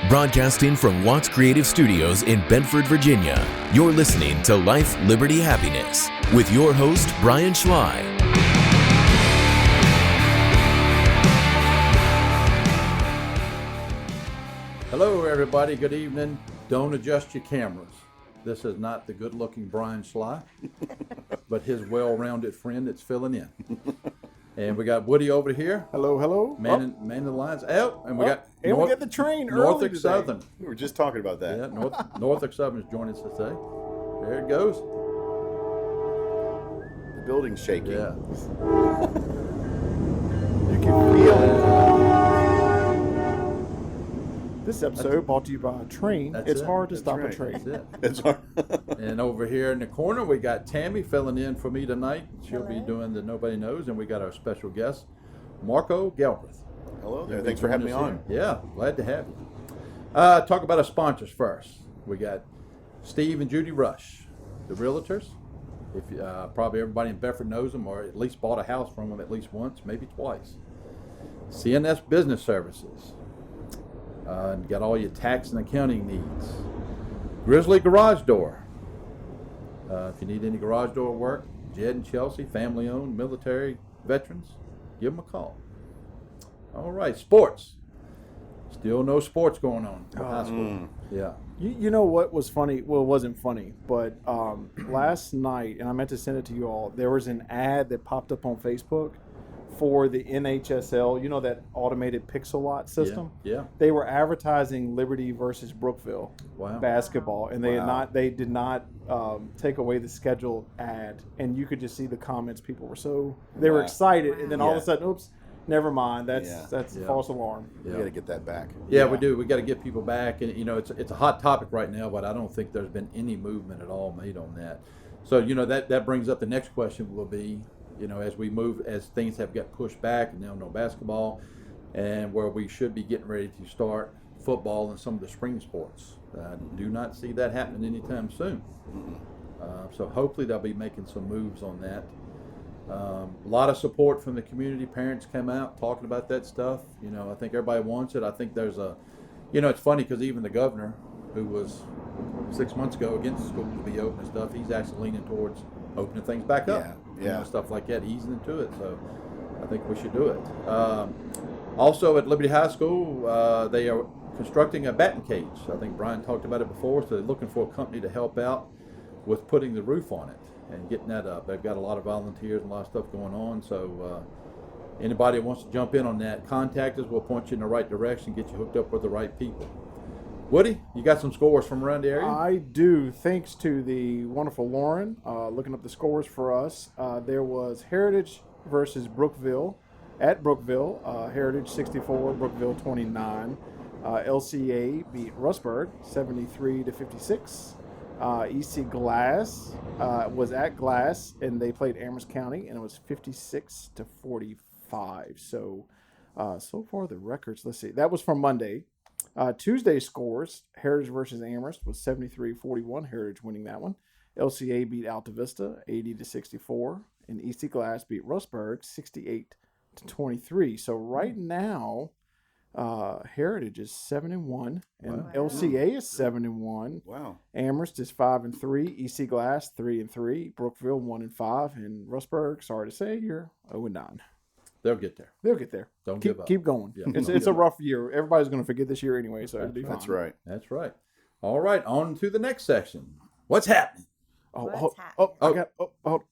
Broadcasting from Watts Creative Studios in Bedford, Virginia, you're listening to Life, Liberty, Happiness with your host, Brian Schley. Hello, everybody. Good evening. Don't adjust your cameras. This is not the good-looking Brian Schley, but his well-rounded friend that's filling in. And we got Woody over here. Hello, hello. Man in the lines. Oh, and we got and we get the train early Norfolk today. Southern. We were just talking about that. Yeah, Norfolk Southern is joining us today. There it goes. The building's shaking. Yeah. You can feel it. This episode brought to you by a train. It's hard to stop a train. That's it. It's hard. And over here in the corner, we got Tammy filling in for me tonight. She'll be doing the Nobody Knows, and we got our special guest, Marko Galbreath. Hello there. Thanks for having me on. Yeah, glad to have you. Talk about our sponsors first. We got Steve and Judy Rush, the realtors. If probably everybody in Bedford knows them, or at least bought a house from them at least once, maybe twice. CNS Business Services. Got all your tax and accounting needs. Grizzly Garage Door. If you need any garage door work, Jed and Chelsea, family owned, military, veterans, give them a call. All right, sports. Still no sports going on in high school. Yeah. You know what was funny? Well, it wasn't funny, but last night, and I meant to send it to you all, there was an ad that popped up on Facebook for the NHSL, you know, that automated pixel lot system. Yeah. They were advertising Liberty versus Brookville basketball, and they did not take away the scheduled ad, and you could just see the comments. People were they were excited, and then all of a sudden, oops, never mind. That's false alarm. We got to get that back. Yeah, we do. We got to get people back, and you know, it's a hot topic right now, but I don't think there's been any movement at all made on that. So you know that brings up the next question will be, you know, as we move, as things have got pushed back, and now no basketball, and where we should be getting ready to start football and some of the spring sports. Do not see that happening anytime soon. So hopefully they'll be making some moves on that. A lot of support from the community. Parents come out talking about that stuff. You know, I think everybody wants it. I think there's you know, it's funny because even the governor, who was 6 months ago against schools to be open and stuff, he's actually leaning towards opening things back up. You know, stuff like that, easing into it. So I think we should do it. Also at Liberty High School, they are constructing a batting cage. I think Brian talked about it before, so they're looking for a company to help out with putting the roof on it and getting that up. They've got a lot of volunteers and a lot of stuff going on, so anybody who wants to jump in on that, contact us. We'll point you in the right direction, get you hooked up with the right people. Woody, you got some scores from around the area? I do, thanks to the wonderful Lauren looking up the scores for us. There was Heritage versus Brookville. At Brookville, Heritage 64, Brookville 29. LCA beat Rustburg 73-56. EC Glass was at Glass, and they played Amherst County, and it was 56-45. So far the records, let's see. That was from Monday. Tuesday scores, Heritage versus Amherst was 73-41, Heritage winning that one. LCA beat Alta Vista 80-64, and EC Glass beat Rustburg 68-23. So right now, Heritage is 7-1, and LCA is 7-1. Wow. Amherst is 5-3, EC Glass 3-3, Brookville 1-5, and Rustburg, sorry to say, you're 0-9. They'll get there. They'll get there. Don't give up. Keep going. Yeah, it's a rough year. Everybody's going to forget this year anyway, so it'll be fine. That's right. That's right. All right, on to the next section. What's happening? You You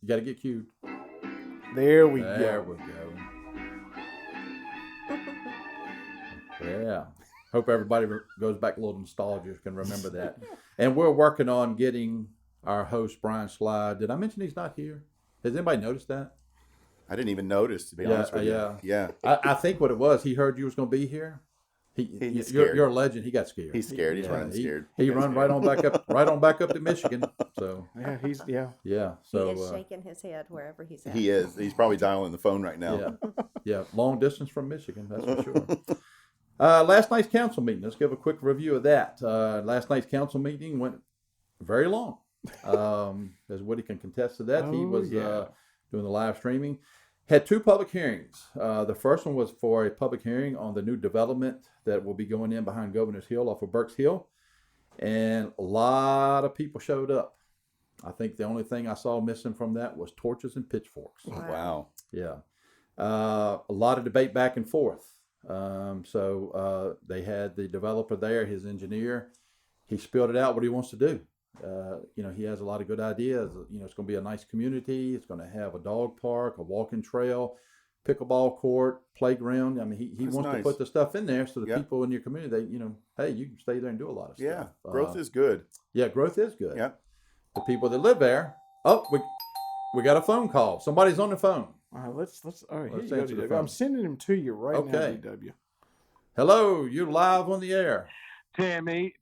got to get cued. There we There go. we go. Yeah. Hope everybody goes back a little nostalgia, can remember that. And we're working on getting our host, Brian Schley. Did I mention he's not here? Has anybody noticed that? I didn't even notice, to be honest with you. Yeah. I think what it was, he heard you was going to be here. You're a legend. He got scared. He's scared. He's running scared. He run right on back up to Michigan. So yeah. So he is shaking his head wherever he's at. He is. He's probably dialing the phone right now. Yeah. Long distance from Michigan, that's for sure. Last night's council meeting. Let's give a quick review of that. Last night's council meeting went very long. As Woody can contest to that, he was doing the live streaming. Had two public hearings. The first one was for a public hearing on the new development that will be going in behind Governor's Hill off of Burks Hill. And a lot of people showed up. I think the only thing I saw missing from that was torches and pitchforks. Wow. Yeah. A lot of debate back and forth. So they had the developer there, his engineer. He spilled it out what he wants to do. He has a lot of good ideas. It's going to be a nice community. It's going to have a dog park, a walking trail, pickleball court, playground. I mean, he wants to put the stuff in there so the people in your community, hey, you can stay there and do a lot of stuff. Yeah, growth is good. Yeah, growth is good. Yeah. The people that live there. Oh, we got a phone call. Somebody's on the phone. All right, let's. All right, Let's here you answer go, the DW. phone. I'm sending him to you right now, Okay. DW. Hello, you're live on the air. Tammy,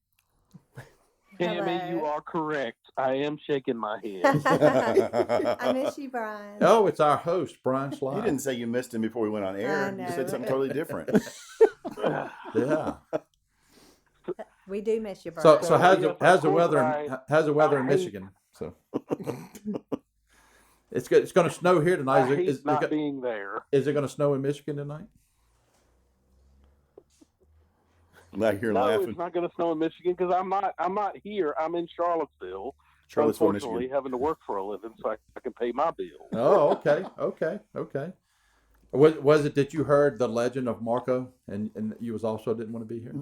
Hello. you are correct. I am shaking my head. I miss you, Brian. Oh, it's our host, Brian Sly. You didn't say you missed him before we went on air. I know. You said something totally different. Yeah. We do miss you, Brian. So how's the weather? Brian. How's the weather in Michigan? So it's good. It's going to snow here tonight. I hate not being there. Is it going to snow in Michigan tonight? I'm not here No, laughing. it's not going to snow in Michigan because I'm not here. I'm in Charlottesville. Charlottesville, Unfortunately, Michigan. having to work for a living so I can pay my bills. Oh, okay. Was it that you heard the legend of Marko and you also didn't want to be here?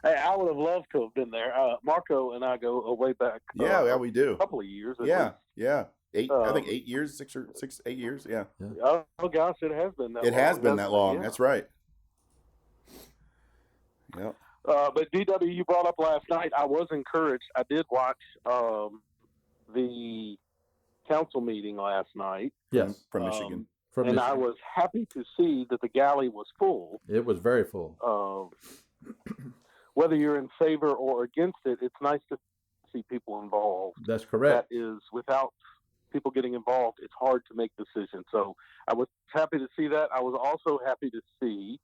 Hey, I would have loved to have been there. Marco and I go way back. Yeah, we do. A couple of years. at Yeah, least. yeah. I think 8 years, 8 years. Yeah. Oh gosh, it has been that. It long. has been that long. Yeah. That's right. Yep. But DW, you brought up last night. I was encouraged. I did watch the council meeting last night. Yes, From Michigan. from And Michigan. I was happy to see that the galley was full. It was very full. Whether you're in favor or against it, it's nice to see people involved. That's correct. That is, without people getting involved, it's hard to make decisions. So I was happy to see that. I was also happy to see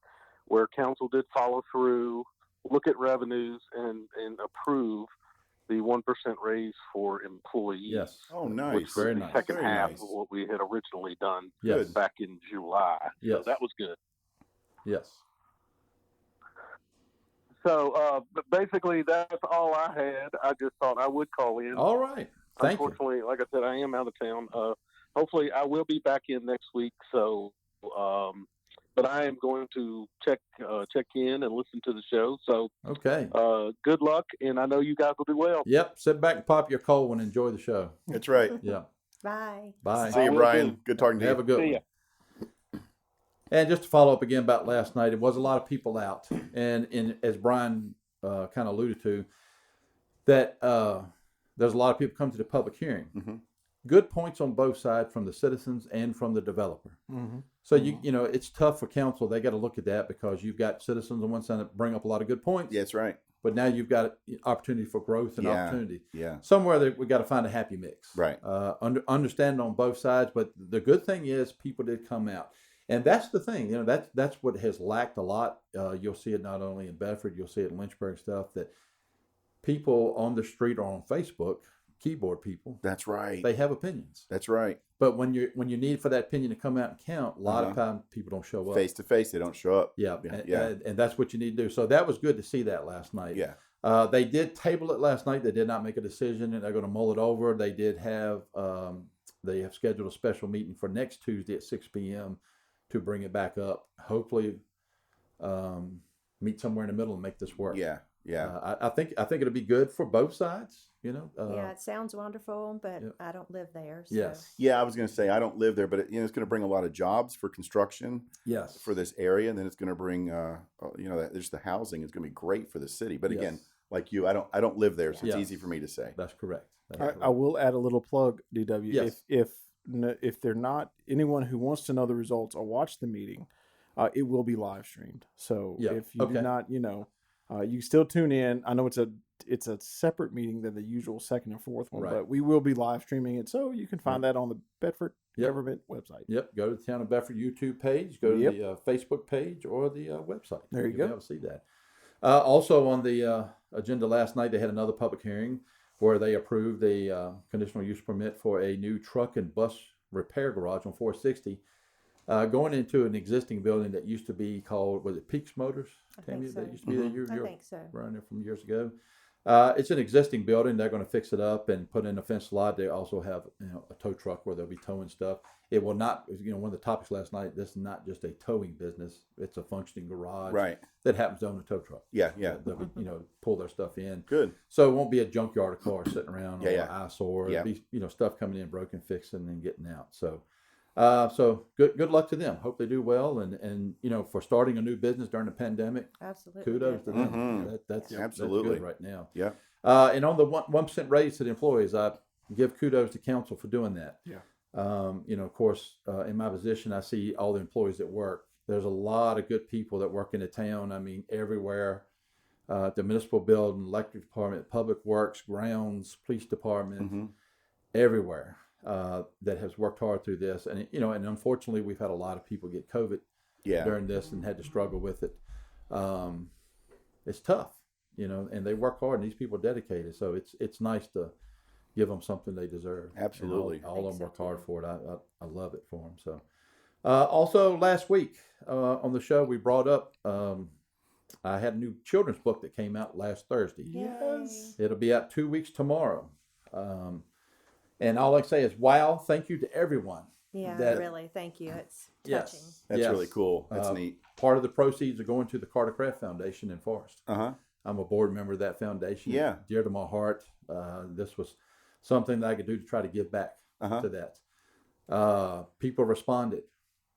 where council did follow through, look at revenues, and approve the 1% raise for employees. Yes. Oh, Which nice. was Very the nice. second Very half nice. of what we had originally done Yes. back in July. Yes. So that was good. Yes. So but basically, that's all I had. I just thought I would call in. All right. Thank you. Unfortunately, like I said, I am out of town. Hopefully, I will be back in next week. So, but I am going to check in and listen to the show. So, Okay. good luck, and I know you guys will do well. Yep. Sit back and pop your cold and enjoy the show. That's right. Yeah. Bye. Bye. See you, will Brian. do. Good talking to Have you. a good See one. ya. And just to follow up again about last night, it was a lot of people out, and as Brian kind of alluded to, that there's a lot of people come to the public hearing. Mm-hmm. Good points on both sides from the citizens and from the developer. Mm-hmm. So you know it's tough for council. They got to look at that because you've got citizens on one side that bring up a lot of good points. Yeah, that's right. But now you've got opportunity for growth and opportunity. Yeah. Somewhere that we got to find a happy mix. Right. Understand on both sides, but the good thing is people did come out, and that's the thing. You know that's what has lacked a lot. You'll see it not only in Bedford, you'll see it in Lynchburg stuff that people on the street or on Facebook, keyboard people, That's right. they have opinions. That's right. But when you need for that opinion to come out and count, a lot of times people don't show up. Face to face, they don't show up. Yeah, Yeah. and that's what you need to do. So that was good to see that last night. Yeah. They did table it last night. They did not make a decision, and they're going to mull it over. They did have they have scheduled a special meeting for next Tuesday at 6 p.m. to bring it back up. Hopefully, meet somewhere in the middle and make this work. Yeah. Yeah. I think it'll be good for both sides. You know. Yeah, it sounds wonderful, but I don't live there. So. Yes. Yeah, I was going to say I don't live there, but it's going to bring a lot of jobs for construction Yes. for this area, and then it's going to bring there's the housing. It's going to be great for the city. But again, Yes. like you, I don't live there, so it's Yes. easy for me to say. That's correct. I will add a little plug, DW. Yes. If they're not anyone who wants to know the results or watch the meeting, it will be live streamed. So Yeah. if you do not, you can still tune in. I know it's a separate meeting than the usual second and fourth one, Right. but we will be live streaming it. So you can find that on the Bedford government website. Yep. Go to the Town of Bedford YouTube page. Go to the Facebook page or the website. There you You'll go. be able to see that. Also on the agenda last night, they had another public hearing where they approved the conditional use permit for a new truck and bus repair garage on 460, going into an existing building that used to be called, was it Peaks Motors? Tammy, so. that used to be there. I think so. Around there from years ago. It's an existing building. They're going to fix it up and put in a fence lot. They also have a tow truck where they'll be towing stuff. It will not, one of the topics last night, this is not just a towing business. It's a functioning garage that happens to own a tow truck. Yeah. They'll be, pull their stuff in. Good. So it won't be a junkyard of cars sitting around or an eyesore. Yeah. It'll be, stuff coming in, broken, fixing, and getting out. So good luck to them. Hope they do well. And for starting a new business during the pandemic, Absolutely. kudos to them. Mm-hmm. That's Absolutely good right now. Yeah. And on the 1% raise to the employees, I give kudos to council for doing that. Yeah. Of course, in my position, I see all the employees at work. There's a lot of good people that work in the town. I mean, everywhere. The municipal building, electric department, public works, grounds, police department, everywhere that has worked hard through this. And, and unfortunately, we've had a lot of people get COVID during this and had to struggle with it. It's tough, and they work hard, and these people are dedicated. So it's nice to give them something they deserve. Absolutely. And all of them work hard for it. I love it for them. So, also last week on the show, we brought up, I had a new children's book that came out last Thursday. Yes. It'll be out 2 weeks tomorrow. And all I can say is, wow, thank you to everyone. Yeah, really, thank you. It's touching. That's really cool. That's neat. Part of the proceeds are going to the Carter Craft Foundation in Forest. Uh-huh. I'm a board member of that foundation. Yeah. Dear to my heart. This was something that I could do to try to give back to that. People responded.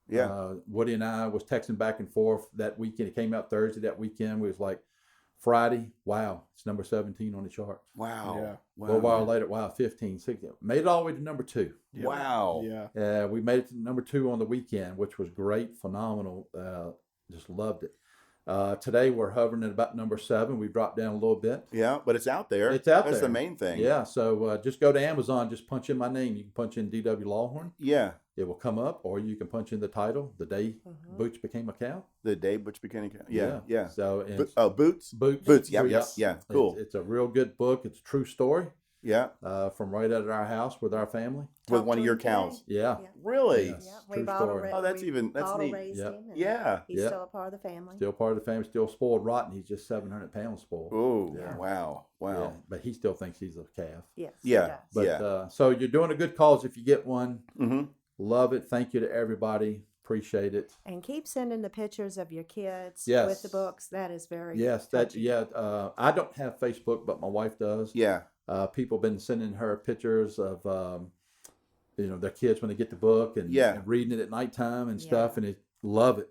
Yeah. Woody and I was texting back and forth that weekend. It came out Thursday. That weekend, we was like, Friday, wow, it's number 17 on the chart. Wow. Yeah. A little while later, wow, 15, 16. Made it all the way to number 2. Yeah. Wow. Yeah. We made it to number 2 on the weekend, which was great, phenomenal. Just loved it. Today we're hovering at about number 7. We dropped down a little bit. Yeah, but it's out there. It's out there. That's the main thing. Yeah, so just go to Amazon, just punch in my name. You can punch in D.W. Lawhorn. Yeah. It will come up, or you can punch in the title, The Day Boots Became a Cow. The Day Butch Became a Cow. Yeah. So, Boots? Boots. Yeah. Cool. It's a real good book. It's a true story. Yeah. From right out of our house with our family. With one of your cows. Yeah. Really? Yes. Yeah, True story. Oh, that's neat. Raised him, and Yeah. he's still a part of the family. Still part of the family, still spoiled rotten. He's just 700 pounds spoiled. Oh, Yeah. wow. Yeah, but he still thinks he's a calf. Yes. Yeah. He does. But so you're doing a good cause if you get one. Mm-hmm. Love it. Thank you to everybody. Appreciate it. And keep sending the pictures of your kids Yes. with the books. That is very touching. touching. I don't have Facebook, but my wife does. Yeah. People been sending her pictures of their kids when they get the book and reading it at nighttime and stuff, and love it.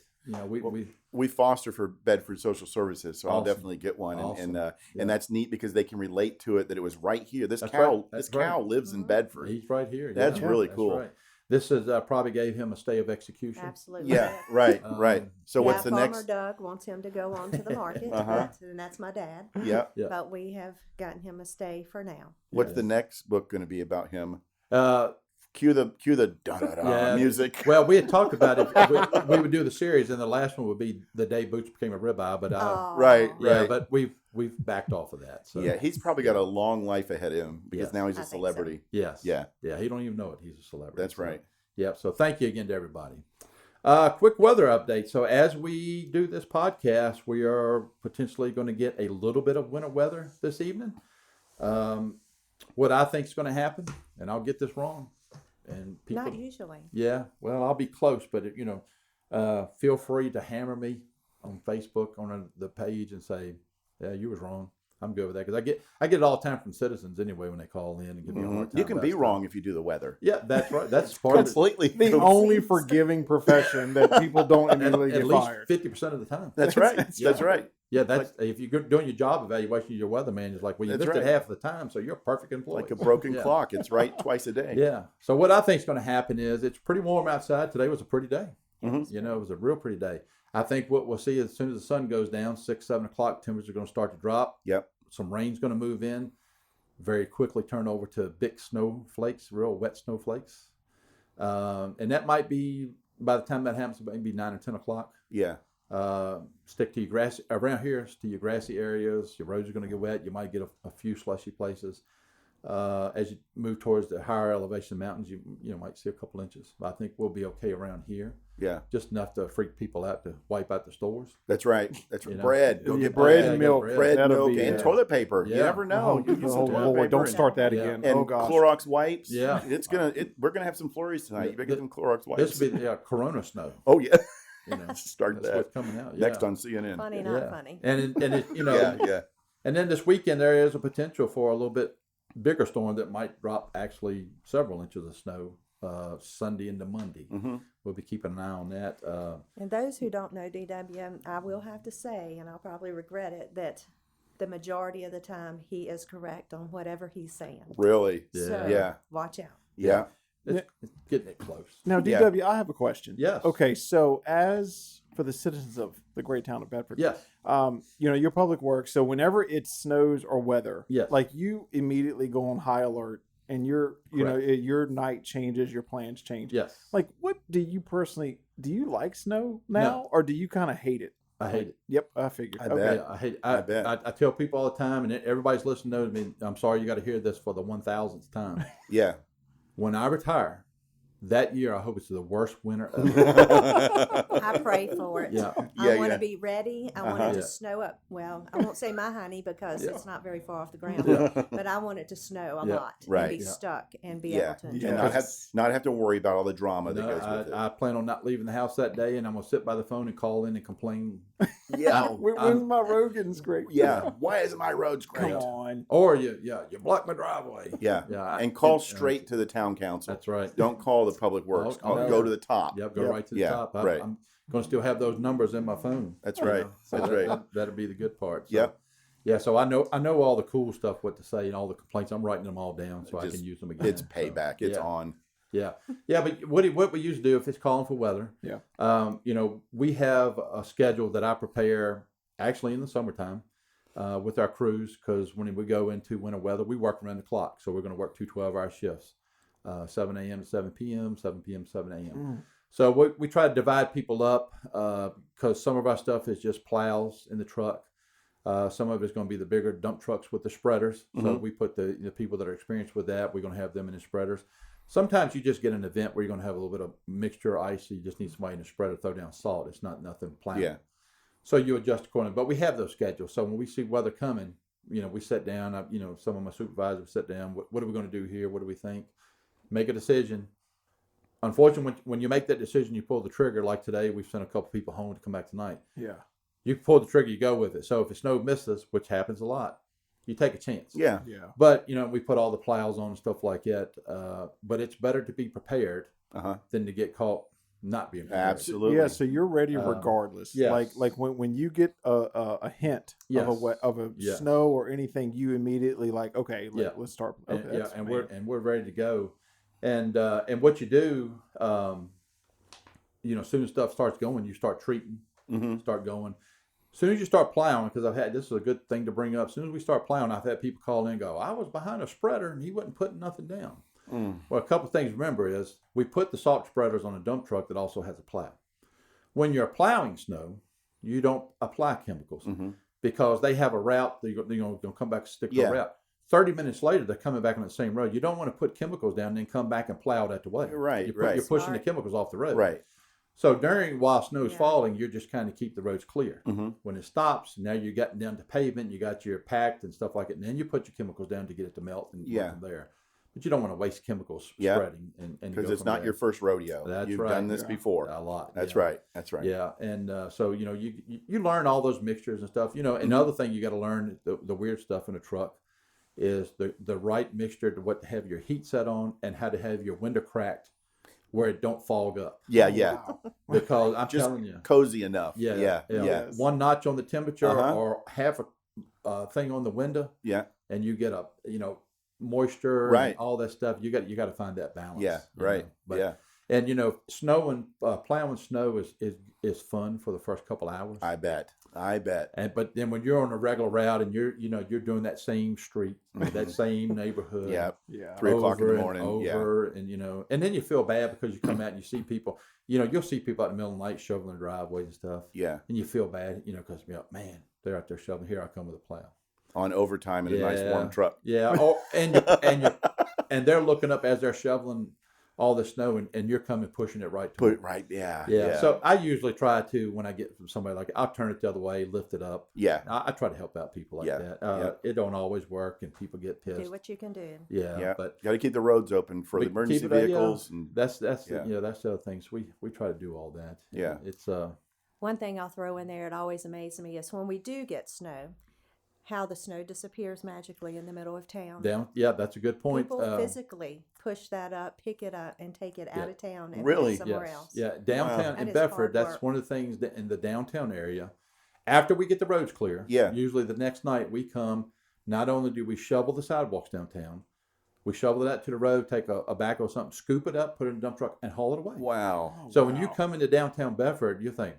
We foster for Bedford Social Services, so Awesome. I'll definitely get one, Awesome. and that's neat because they can relate to it that it was right here. This That's cow, right. That's this cow right. lives in Bedford. He's right here. That's really cool. Right. This is probably gave him a stay of execution. Absolutely. Yeah, right. So what's the Farmer next? Doug wants him to go on to the market, and that's my dad. Yeah. But we have gotten him a stay for now. What's the next book going to be about him? Cue the da-da-da music. Well, we had talked about it. We would do the series, and the last one would be The Day Boots Became a Ribeye. But right. But we've backed off of that. So yeah, he's probably got a long life ahead of him because now he's a celebrity. So. Yes. Yeah. Yeah. He don't even know it. He's a celebrity. That's right. Yep. So thank you again to everybody. Quick weather update. So as we do this podcast, we are potentially going to get a little bit of winter weather this evening. What I think is going to happen, and I'll get this wrong, and people, Not usually. Yeah, well, I'll be close, but feel free to hammer me on Facebook on the page and say, "Yeah, you was wrong." I'm good with that because I get it all the time from citizens anyway when they call in and give me a hard time. You can about be stuff. wrong if you do the weather. Yeah, that's right. That's part completely of The only forgiving profession that people don't immediately at get least fired. 50% of the time. That's right. That's right. Yeah, that's if you're doing your job evaluation, your weatherman is like, well, you That's missed it right. half of the time, so you're a perfect employee. Like a broken clock. It's right twice a day. Yeah. So what I think is going to happen is it's pretty warm outside. Today was a pretty day. Mm-hmm. It was a real pretty day. I think what we'll see as soon as the sun goes down, 6, 7 o'clock, temperatures are going to start to drop. Yep. Some rain's going to move in, very quickly turn over to big snowflakes, real wet snowflakes. And that might be, by the time that happens, maybe 9 or 10 o'clock. Yeah. Stick to your grassy, around here, to your grassy areas. Your roads are going to get wet. You might get a few slushy places. As you move towards the higher elevation mountains, you might see a couple inches. But I think we'll be okay around here. Yeah. Just enough to freak people out to wipe out the stores. That's right. That's right. Bread. Go get bread and milk. Bread, milk, and toilet paper. Yeah. You never know. You get some toilet paper. Don't start that again. And oh gosh. Clorox wipes. Yeah. We're gonna have some flurries tonight. You better get some Clorox wipes. This will be Corona snow. Oh yeah. Start Start that's that. what's coming out. Next on CNN. Funny, not funny. And it, Yeah. And then this weekend there is a potential for a little bit bigger storm that might drop actually several inches of snow Sunday into Monday. Mm-hmm. We'll be keeping an eye on that. And those who don't know DW, I will have to say, and I'll probably regret it, that the majority of the time he is correct on whatever he's saying. Really? So Yeah. watch out. Yeah. It's getting it close. Now, DW, I have a question. Yes. Okay, so as for the citizens of the great town of Bedford, Yes. Your public works. So whenever it snows or weather, yes, like you immediately go on high alert, and your night changes, your plans change. Yes. Like, what do you like snow now, or do you kind of hate it? I hate it. Yep, I figured. I bet. I hate it. I bet. I tell people all the time, and everybody's listening to me. I'm sorry you got to hear this for the 1,000th time. Yeah. When I retire, that year I hope it's the worst winter ever. I pray for it. Yeah. I want to be ready. I want it to Yeah. snow up. Well, I won't say my honey because it's not very far off the ground, but I want it to snow a lot Right. and be stuck and be able to enjoy And it. not have to worry about all the drama that goes with it. I plan on not leaving the house that day, and I'm gonna sit by the phone and call in and complain. Yeah. When's my road getting scraped? Yeah. Why isn't my road Come scraped? on. Or you blocked my driveway. Yeah. Yeah. And call straight to the town council. That's right. Don't call the public works. Go to the top. Yep, go right to the top. Right. I'm going to still have those numbers in my phone. That's right. So That's right. That'll be the good part. So, Yep. Yeah, so I know all the cool stuff, what to say, and all the complaints. I'm writing them all down so I can use them again. It's payback. So, It's on. Yeah. Yeah, but what we usually do if it's calling for weather, we have a schedule that I prepare actually in the summertime with our crews, because when we go into winter weather, we work around the clock. So we're going to work 2 12-hour shifts, 7 a.m. to 7 p.m., 7 p.m. to 7 a.m. So we try to divide people up because some of our stuff is just plows in the truck. Some of it's going to be the bigger dump trucks with the spreaders. Mm-hmm. So we put the people that are experienced with that, we're going to have them in the spreaders. Sometimes you just get an event where you're going to have a little bit of mixture of ice. So you just need somebody in the spreader to throw down salt. It's not nothing plowing. Yeah. So you adjust accordingly. But we have those schedules. So when we see weather coming, we sit down. Some of my supervisors sit down. What are we going to do here? What do we think? Make a decision. Unfortunately, when you make that decision, you pull the trigger. Like today, we've sent a couple people home to come back tonight. Yeah. You pull the trigger, you go with it. So if the snow misses, which happens a lot, you take a chance. Yeah. Yeah. But, we put all the plows on and stuff like that. But it's better to be prepared than to get caught not being prepared. Absolutely. Yeah, so you're ready regardless. Yes. Like when you get a hint of a snow or anything, you immediately let's start. Okay, and we're ready to go. And what you do, as soon as stuff starts going, you start treating, start going. As soon as you start plowing, because this is a good thing to bring up. As soon as we start plowing, I've had people call in and go, I was behind a spreader and he wasn't putting nothing down. Well, a couple of things to remember is we put the salt spreaders on a dump truck that also has a plow. When you're plowing snow, you don't apply chemicals because they have a route. They're going to come back and stick to the route. 30 minutes later, they're coming back on the same road. You don't want to put chemicals down and then come back and plow that way. Right, You're pushing the chemicals off the road. Right. So while snow's falling, you're just kind of keep the roads clear. When it stops, now you're getting down to pavement, you got your packed and stuff like it, and then you put your chemicals down to get it to melt and go from there. But you don't want to waste chemicals spreading. Because it's not your first rodeo. That's You've right. done this before. A lot. That's right. That's right. Yeah, and so, you learn all those mixtures and stuff. Another thing you got to learn, the weird stuff in a truck, is the right mixture to what to have your heat set on and how to have your window cracked where it don't fog up. Yeah, yeah. Wow. Because I'm just telling you, cozy enough. Yeah. Yes. One notch on the temperature or half a thing on the window. Yeah. And you get a moisture and all that stuff. You got to find that balance. Yeah. Right. But, and snow and plowing snow is fun for the first couple hours. I bet. But then when you're on a regular route and you're doing that same street, that same neighborhood, 3 o'clock in the morning, and then you feel bad because you come out and you see people, you'll see people out in the middle of the night shoveling their driveways and stuff, and you feel bad, because man, they're out there shoveling. Here I come with a plow. on overtime in a nice warm truck. Yeah. Oh, and they're looking up as they're shoveling all the snow, and you're coming pushing it right to them. Right. Yeah. So I usually try to, when I get from somebody like, I'll turn it the other way, lift it up. Yeah. I try to help out people like that. It don't always work, and people get pissed. Do what you can do. Yeah. But got to keep the roads open for the emergency vehicles. And that's the other things. We try to do all that. Yeah. It's One thing I'll throw in there, it always amazes me, is when we do get snow, how the snow disappears magically in the middle of town. That's a good point. People physically push that up, pick it up, and take it out of town and Really? put it somewhere else. Yeah, downtown in That is Bedford, hard that's work. one of the things that in the downtown area, after we get the roads clear, usually the next night we come, not only do we shovel the sidewalks downtown, we shovel it out to the road, take a backhoe or something, scoop it up, put it in a dump truck, and haul it away. wow. So when you come into downtown Bedford, you think,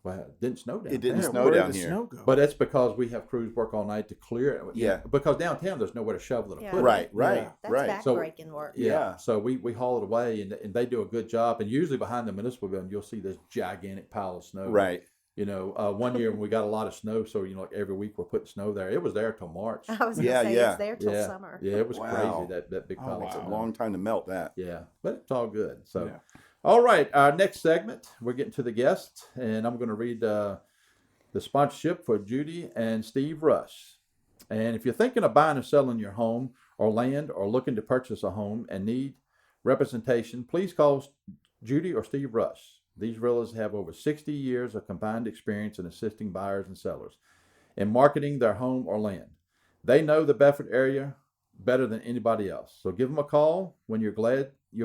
well, it didn't snow down It didn't there. snow Where down did the here. snow go? But it's because we have crews work all night to clear it. Yeah. Because downtown, there's nowhere to shovel it or Yeah. put it. Right. That's Right. So- backbreaking work. Yeah. So we haul it away, and they do a good job. And usually behind the municipal building, you'll see this gigantic pile of snow. Right. One year when we got a lot of snow, so like every week we're putting snow there. It was there till March. I was going to say it's there till summer. Yeah, it was Wow. crazy that big pile of It's snow. a long time to melt that. Yeah, but it's all good. So, Yeah. all right, our next segment, we're getting to the guests, and I'm going to read the sponsorship for Judy and Steve Rush. And if you're thinking of buying or selling your home or land, or looking to purchase a home and need representation, please call Judy or Steve Rush. These realtors have over 60 years of combined experience in assisting buyers and sellers in marketing their home or land. They know the Bedford area better than anybody else. So give them a call when you'll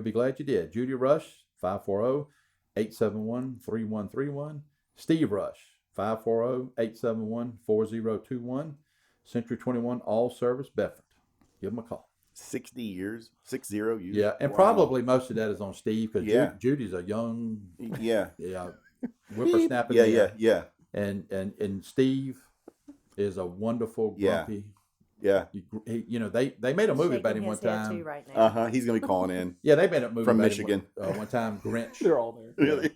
be glad you did. Judy Rush, 540-871-3131. Steve Rush, 540-871-4021. Century 21 All Service Bedford. Give them a call. 60 years, 60 years. Yeah, and Wow. probably most of that is on Steve, because Yeah. Judy's a young, Yeah. whippersnapper. Yeah. And Steve is a wonderful, Yeah. grumpy. Yeah. They made a movie about Shaking him one his head time. too right now. He's gonna be calling in. Yeah, they made a movie From about Michigan. him one time. Grinch. They're all there. Really?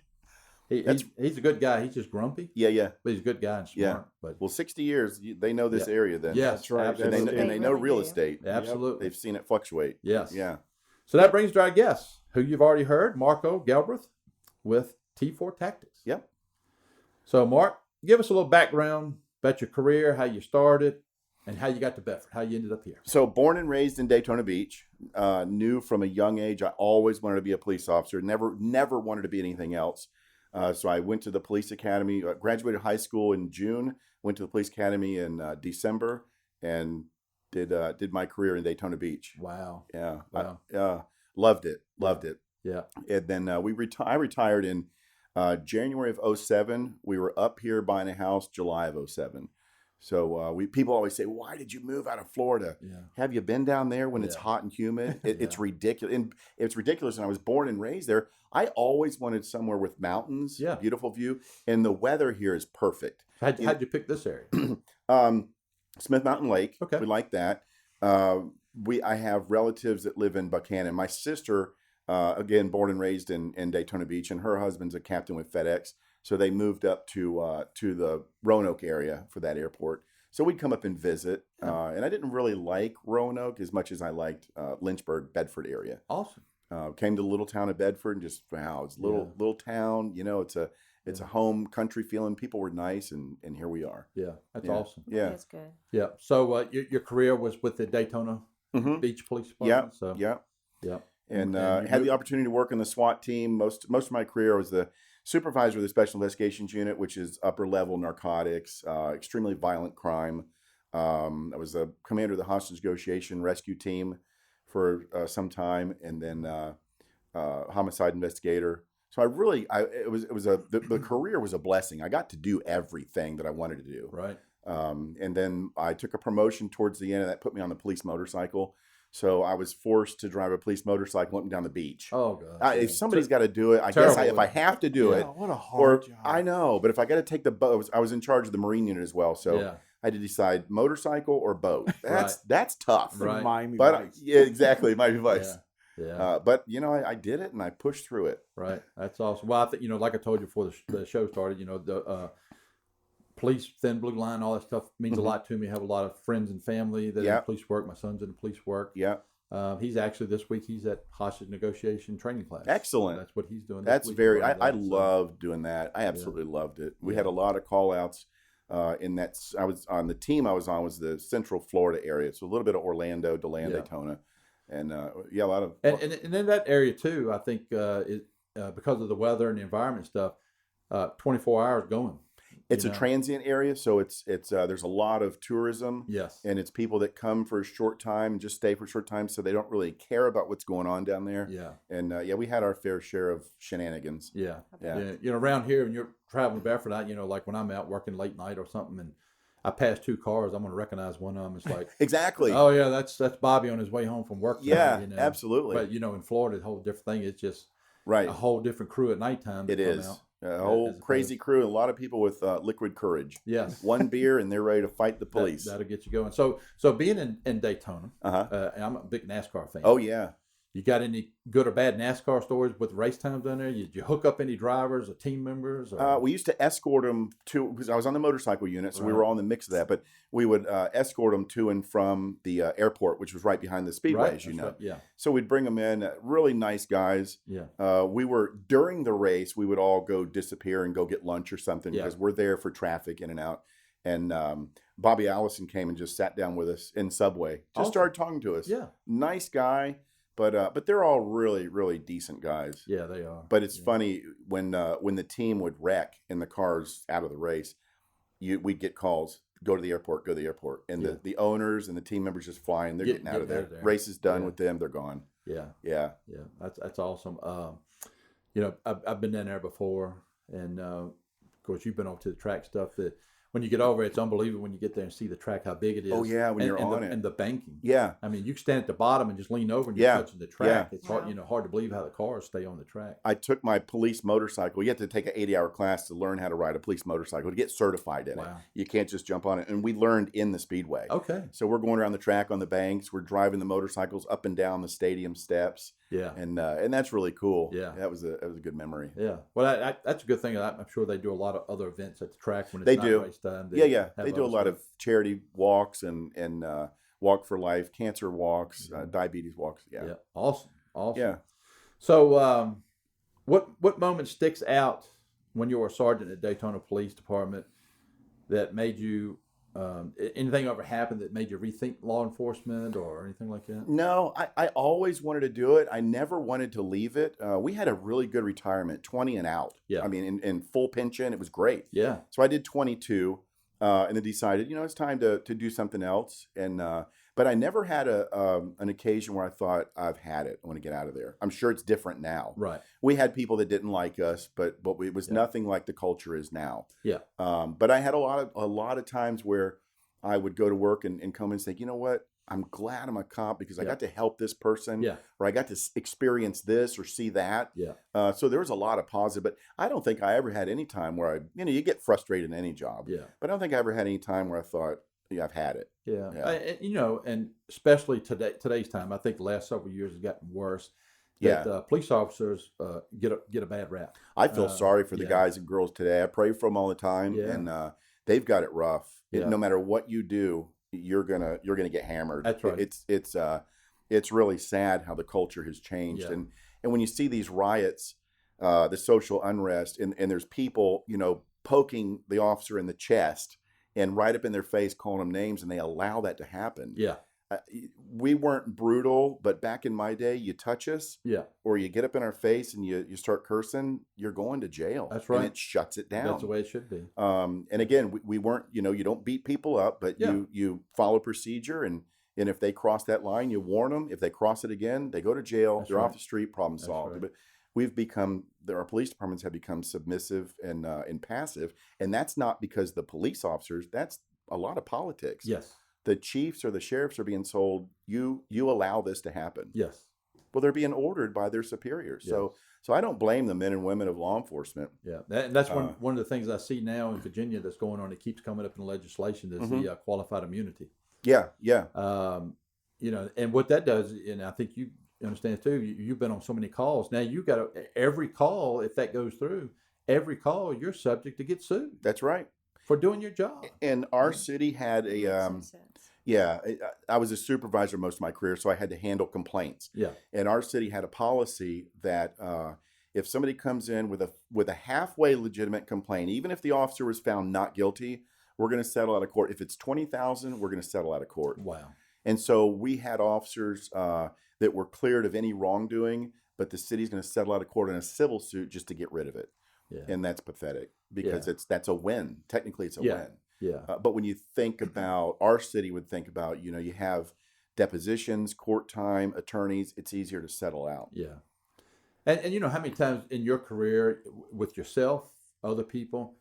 He's a good guy. He's just grumpy, Yeah. but he's a good guy and smart. Yeah. But Well, 60 years. They know this area then. yes, That's right. absolutely. And they know They real really do. estate. Absolutely. They've seen it fluctuate. Yes. Yeah. So that brings to our guest, who you've already heard, Marko Galbreath with T4 Tactics. Yep. So, Mark, give us a little background about your career, how you started, and how you got to Bedford, how you ended up here. So born and raised in Daytona Beach, knew from a young age I always wanted to be a police officer. Never wanted to be anything else. So I went to the police academy, graduated high school in June, went to the police academy in December, and did my career in Daytona Beach. Wow. Yeah. Wow. Loved it. Yeah. And then I retired in January of 2007. We were up here buying a house July of 2007. So people always say, why did you move out of Florida? Yeah. Have you been down there when it's Yeah. hot and humid? It's ridiculous. And it's ridiculous. And I was born and raised there. I always wanted somewhere with mountains, Yeah. beautiful view. And the weather here is perfect. How'd you pick this area? Smith Mountain Lake. Okay. We like that. I have relatives that live in Buchanan. My sister, again, born and raised in Daytona Beach, and her husband's a captain with FedEx. So they moved up to the Roanoke area for that airport. So we'd come up and visit. And I didn't really like Roanoke as much as I liked Lynchburg, Bedford area. Awesome. Came to the little town of Bedford and just, wow, it's a little town. It's a home country feeling. People were nice, and here we are. Yeah, that's Yeah. awesome. Yeah. That's good. Yeah. So your career was with the Daytona Mhm. Beach Police Yeah. Department. So Yeah. yeah. And And had you- the opportunity to work on the SWAT team. Most of my career was the supervisor of the Special Investigations Unit, which is upper level narcotics, extremely violent crime. I was the commander of the hostage negotiation rescue team for some time, and then homicide investigator. So the career was a blessing. I got to do everything that I wanted to do. Right. And then I took a promotion towards the end, and that put me on the police motorcycle. So I was forced to drive a police motorcycle up and down the beach. Oh god. If somebody's got to do it, I Terrible. guess if I have to do Yeah, it, what a or hard job. I know, but if I got to take the boat, I was in charge of the Marine unit as well, so Yeah. I had to decide motorcycle or boat. That's tough. Right. Miami But Vice. yeah, exactly, my advice. Yeah. But I did it and I pushed through it. Right. That's awesome. Well, I think like I told you before the show started, the police, thin blue line, all that stuff means a lot to me. I have a lot of friends and family that are in police work. My son's in the police work. Yeah. He's actually this week. He's at hostage negotiation training class. Excellent. That's what he's doing. That's very. I loved doing that. I absolutely loved it. We had a lot of call outs. In that, I was on the team I was on was the Central Florida area, so a little bit of Orlando, DeLand, Daytona, and a lot of and in that area too. I think because of the weather and the environment stuff, 24 hours going. It's a transient area, so it's there's a lot of tourism. Yes, and it's people that come for a short time and just stay for a short time, so they don't really care about what's going on down there. Yeah, and we had our fair share of shenanigans. Yeah. Around here, when you're traveling Bedford, like when I'm out working late night or something, and I pass two cars, I'm going to recognize one of them. It's like exactly. Oh yeah, that's Bobby on his way home from work. Yeah, absolutely. But in Florida, it's a whole different thing. It's just right. A whole different crew at nighttime. It is. Out. A whole crazy crew, a lot of people with liquid courage. Yes. One beer and they're ready to fight the police. That'll get you going. So being in Daytona, I'm a big NASCAR fan. Oh, yeah. You got any good or bad NASCAR stories with race times down there? Did you hook up any drivers or team members? Or? We used to escort them to, because I was on the motorcycle unit, so we were all in the mix of that, but we would escort them to and from the airport, which was right behind the speedway, as you know. Right. Yeah. So we'd bring them in, really nice guys. Yeah. We were, during the race, we would all go disappear and go get lunch or something because we're there for traffic in and out. And Bobby Allison came and just sat down with us in Subway, just started talking to us. Yeah. Nice guy. But they're all really, really decent guys. Yeah, they are. But it's funny when the team would wreck and the cars out of the race, we'd get calls, go to the airport, and the owners and the team members just flying, they're getting out of there. Race is done with them, they're gone. Yeah, yeah. That's awesome. I've been down there before, and of course you've been over to the track stuff that. When you get over, it's unbelievable when you get there and see the track, how big it is. Oh, yeah, when you're on it. And the banking. Yeah. I mean, you can stand at the bottom and just lean over and you're touching the track. Yeah. It's hard, hard to believe how the cars stay on the track. I took my police motorcycle. You have to take an 80-hour class to learn how to ride a police motorcycle, to get certified in it. You can't just jump on it. And we learned in the speedway. Okay. So we're going around the track on the banks. We're driving the motorcycles up and down the stadium steps. Yeah. And that's really cool. Yeah. That was a good memory. Yeah. Well, that's a good thing. I'm sure they do a lot of other events at the track when it's not race time. They do a lot of charity walks and Walk for Life, cancer walks, diabetes walks. Yeah. Awesome. Yeah. So what moment sticks out when you were a sergeant at Daytona Police Department that made you anything ever happened that made you rethink law enforcement or anything like that? No, I always wanted to do it. I never wanted to leave it. We had a really good retirement, 20 and out. Yeah. I mean, in full pension, it was great. Yeah. So I did 22 and then decided, it's time to do something else. And but I never had an occasion where I thought, I've had it. I want to get out of there. I'm sure it's different now. Right. We had people that didn't like us, but it was nothing like the culture is now. Yeah. But I had a lot of times where I would go to work and come and say, you know what? I'm glad I'm a cop because I got to help this person, or I got to experience this or see that. Yeah. So there was a lot of positive, but I don't think I ever had any time where you get frustrated in any job. Yeah. But I don't think I ever had any time where I thought, I've had it. Yeah. And especially today's time, I think the last several years has gotten worse. That police officers get a bad rap. I feel sorry for the guys and girls today. I pray for them all the time, and they've got it rough. No matter what you do, you're gonna get hammered. That's right. It's really sad how the culture has changed, and when you see these riots, the social unrest, and there's people poking the officer in the chest and right up in their face calling them names, and they allow that to happen. Yeah. We weren't brutal, but back in my day, you touch us, or you get up in our face and you start cursing, you're going to jail. That's right. And it shuts it down. That's the way it should be. And again, we weren't, you don't beat people up, but you follow procedure, and if they cross that line, you warn them. If they cross it again, they go to jail. They're off the street. Problem solved. Right. But we've become, our police departments have become submissive and passive, and that's not because the police officers. That's a lot of politics. Yes. The chiefs or the sheriffs are being told, you allow this to happen. Yes. Well, they're being ordered by their superiors. Yes. So I don't blame the men and women of law enforcement. Yeah, and that's one of the things I see now in Virginia that's going on. It keeps coming up in legislation is the qualified immunity. Yeah. And what that does, and I think you understand too. You've been on so many calls. Now you got every call. If that goes through, every call you're subject to get sued. That's right. for doing your job. And our city had Makes a some sense. yeah, I was a supervisor most of my career, so I had to handle complaints. Yeah. And our city had a policy that if somebody comes in with a halfway legitimate complaint, even if the officer was found not guilty, we're going to settle out of court. If it's $20,000, we're going to settle out of court. Wow. And so we had officers that were cleared of any wrongdoing, but the city's going to settle out of court in a civil suit just to get rid of it. Yeah. And that's pathetic because Yeah. that's a win. Technically, it's a Yeah. win. Yeah. But when you think about our city, would think about, you have depositions, court time, attorneys. It's easier to settle out. Yeah. And you know how many times in your career with yourself, other people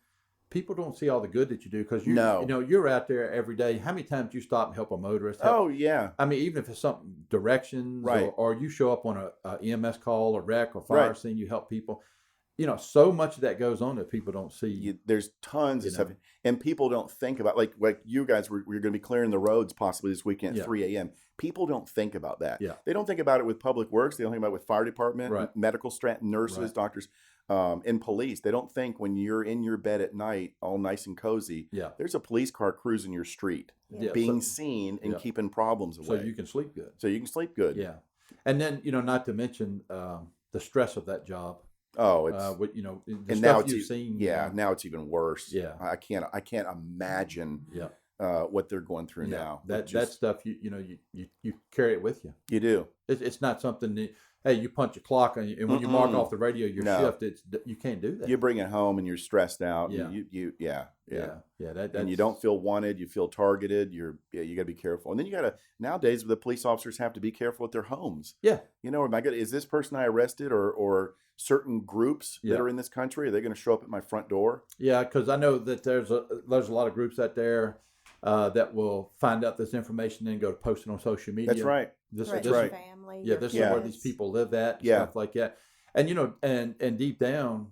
don't see all the good that you do because you're out there every day. How many times you stop and help a motorist? Oh yeah. I mean, even if it's something directions, Right. or you show up on a EMS call, or wreck, or fire scene, you help people. So much of that goes on that people don't see. There's tons of stuff, and people don't think about like you guys we're going to be clearing the roads possibly this weekend at 3 a.m. People don't think about that. Yeah. They don't think about it with public works. They don't think about it with fire department, Right. medical nurses, Right. doctors, and police. They don't think when you're in your bed at night, all nice and cozy. Yeah. There's a police car cruising your street, Yeah. being So- seen and Yeah. keeping problems So away. you can sleep good. So you can sleep good. Yeah. And then, not to mention the stress of that job. Oh, it's The and stuff now it's you've seen. yeah. Now it's even worse. Yeah. I can't imagine Yeah. what they're going through now. That Just- stuff you carry it with you. you do. It's not something that, hey, you punch a clock and when you mark off the radio your No. shift, you can't do that. You bring it home and you're stressed out. Yeah. Yeah. And You don't feel wanted. You feel targeted. You got to be careful. And then you got to nowadays the police officers have to be careful at their homes. Yeah. Am I good? Is this person I arrested or certain groups Yeah. that are in this country? Are they going to show up at my front door? Yeah, because I know that there's a lot of groups out there that will find out this information and go to post it on social media. That's right. This Threaten is your right. family. Yeah, your this Yeah. is where kids. these people live at, and Yeah. stuff like that. And and deep down,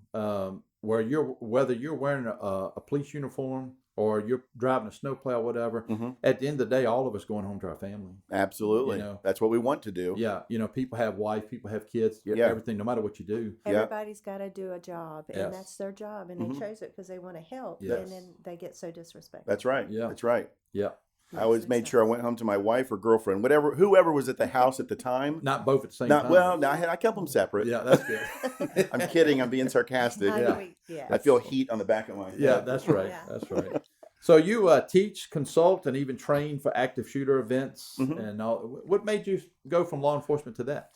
whether you're wearing a police uniform or you're driving a snowplow, whatever, Mhm. at the end of the day, all of us going home to our family. Absolutely. That's what we want to do. Yeah, people have wives, people have kids, Yeah. everything. No matter what you do. Yeah. Everybody's got to do a job, and Yes. that's their job, and Mhm. they chose it because they want to help, Yes. and then they get so disrespected. That's right. Yeah. That's right. Yeah, I always made sure I went home to my wife or girlfriend, whoever was at the house at the time. not both at the same Not, time. well, no, I kept them separate. Yeah, that's good. I'm kidding. I'm being sarcastic. Yeah. I feel heat on the back of my head. Yeah, that's right. Yeah. That's right. So you teach, consult, and even train for active shooter events, Mhm. and all. What made you go from law enforcement to that?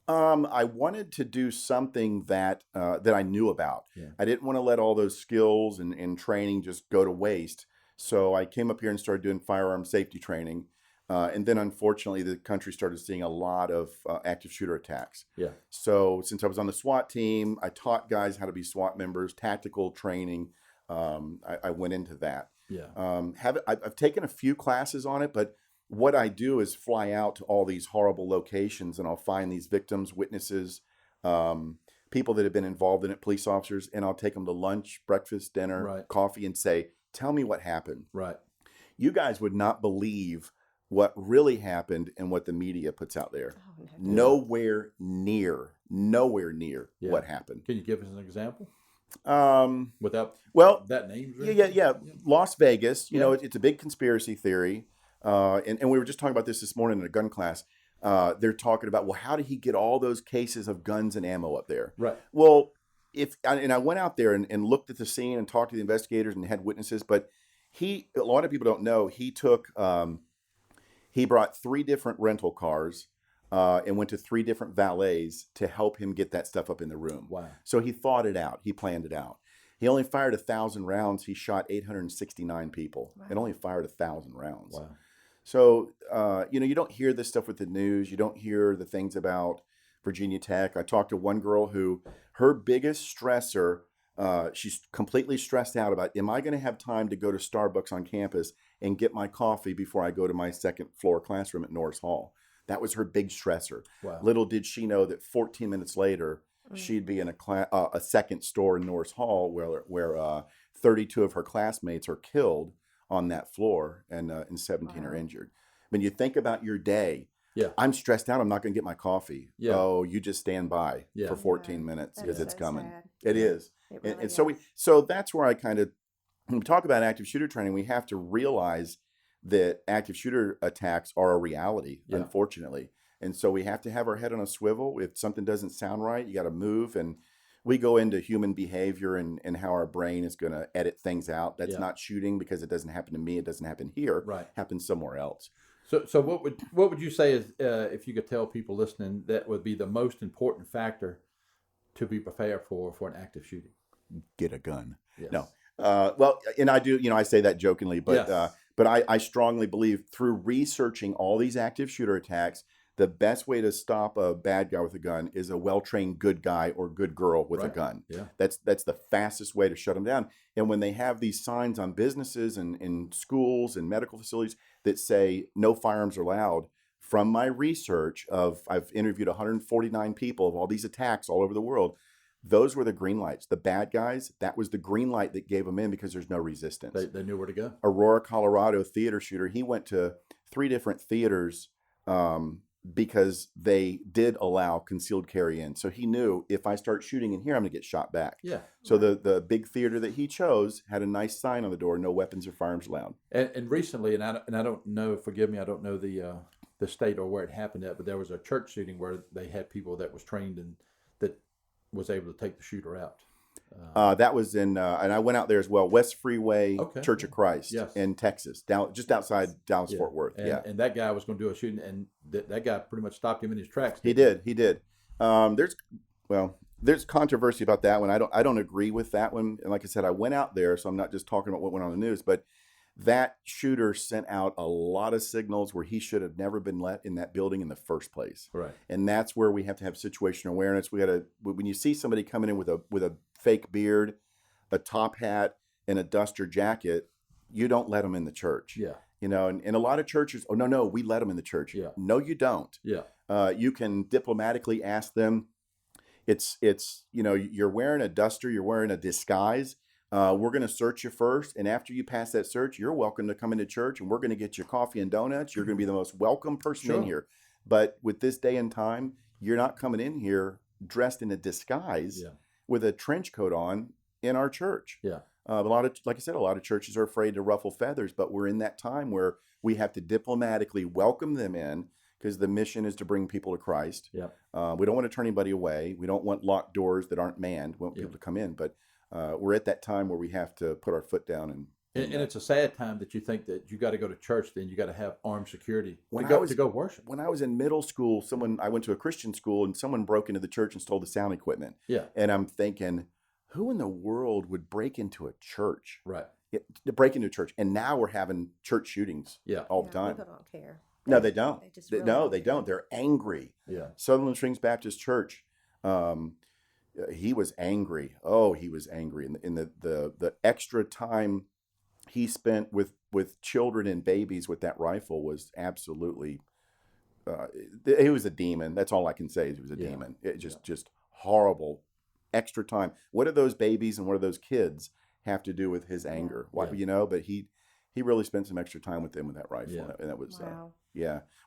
I wanted to do something that I knew about. Yeah. I didn't want to let all those skills and training just go to waste. So I came up here and started doing firearm safety training. And then unfortunately, the country started seeing a lot of active shooter attacks. Yeah. So since I was on the SWAT team, I taught guys how to be SWAT members, tactical training. I went into that. Yeah. I've taken a few classes on it, but what I do is fly out to all these horrible locations and I'll find these victims, witnesses, people that have been involved in it, police officers, and I'll take them to lunch, breakfast, dinner, Right. coffee, and say, tell me what happened. Right. You guys would not believe what really happened and what the media puts out there. Oh, no. Nowhere near Yeah. what happened. Can you give us an example without Well, that name? yeah. Las Vegas, Yeah. it's a big conspiracy theory. And we were just talking about this morning in a gun class. They're talking about, well, how did he get all those cases of guns and ammo up there? Right. Well, I went out there and looked at the scene and talked to the investigators and had witnesses, but a lot of people don't know, he brought 3 different rental cars and went to 3 different valets to help him get that stuff up in the room. Wow. So he thought it out. He planned it out. He only fired 1,000 rounds. He shot 869 people and only fired 1,000 rounds. Wow. So, you don't hear this stuff with the news. You don't hear the things about Virginia Tech. I talked to one girl who her biggest stressor, she's completely stressed out about, am I going to have time to go to Starbucks on campus and get my coffee before I go to my second floor classroom at Norris Hall? That was her big stressor. Wow. Little did she know that 14 minutes later, she'd be in a second store in Norris Hall where 32 of her classmates are killed on that floor and 17 are injured. When you think about your day, Yeah. I'm stressed out. I'm not going to get my coffee. Yeah. Oh, you just stand by Yeah. for 14 Yeah. minutes That because is it's so coming. sad. It is. It And really so is. so that's where I kind of when we talk about active shooter training, we have to realize that active shooter attacks are a reality, Yeah. unfortunately. And so we have to have our head on a swivel. If something doesn't sound right, you got to move. And we go into human behavior and how our brain is going to edit things out. That's Yeah. not shooting because it doesn't happen to me. It doesn't happen here. Right. It happens somewhere else. So what would you say is if you could tell people listening that would be the most important factor to be prepared for an active shooting? Get a gun. Yes. No. Well, and I do, I say that jokingly, but Yes. but I strongly believe through researching all these active shooter attacks, the best way to stop a bad guy with a gun is a well-trained good guy or good girl with a Right. gun. Yeah. That's the fastest way to shut them down. And when they have these signs on businesses and in schools and medical facilities that say no firearms are allowed, from my research I've interviewed 149 people of all these attacks all over the world. Those were the green lights. The bad guys, that was the green light that gave them in because there's no resistance. They knew where to go. Aurora, Colorado theater shooter, he went to 3 different theaters because they did allow concealed carry in. So he knew if I start shooting in here, I'm going to get shot back. Yeah. So the big theater that he chose had a nice sign on the door, no weapons or firearms allowed. And recently, and I don't know, forgive me, I don't know the state or where it happened at, but there was a church shooting where they had people that was trained and that was able to take the shooter out. That was in, and I went out there as well, West Freeway Okay. Church of Christ Yes. in Texas, just outside Dallas, Yeah. Fort Worth. And, and that guy was going to do a shooting, and that guy pretty much stopped him in his tracks. He did. There's controversy about that one. I don't agree with that one. And like I said, I went out there, so I'm not just talking about what went on in the news, but that shooter sent out a lot of signals where he should have never been let in that building in the first place. Right. And that's where we have to have situational awareness. We got to, when you see somebody coming in with a fake beard, a top hat, and a duster jacket, you don't let them in the church. Yeah. And a lot of churches, oh no, we let them in the church. Yeah. No, you don't. Yeah. You can diplomatically ask them. It's you're wearing a duster, you're wearing a disguise. We're going to search you first, and after you pass that search, you're welcome to come into church, and we're going to get you coffee and donuts. You're going to be the most welcome person in here. But with this day and time, you're not coming in here dressed in a disguise with a trench coat on in our church. Yeah. Like I said, a lot of churches are afraid to ruffle feathers, but we're in that time where we have to diplomatically welcome them in because the mission is to bring people to Christ. Yeah. We don't want to turn anybody away. We don't want locked doors that aren't manned. We want people to come in, but we're at that time where we have to put our foot down and it's a sad time that you think that you got to go to church, then you got to have armed security to go worship. When I was in middle school, I went to a Christian school and someone broke into the church and stole the sound equipment. Yeah. And I'm thinking, who in the world would break into a church? Right. To break into a church. And now we're having church shootings all the time. People don't care. No, they don't. They just really don't care. don't. They're angry. Yeah. Sutherland Springs Baptist Church. He was angry. Oh, he was angry. In the extra time he spent with children and babies with that rifle was absolutely. He was a demon. That's all I can say. Is he was a demon. It just horrible. Extra time. What do those babies and what do those kids have to do with his anger? Why, but he really spent some extra time with them with that rifle, and that was Wow.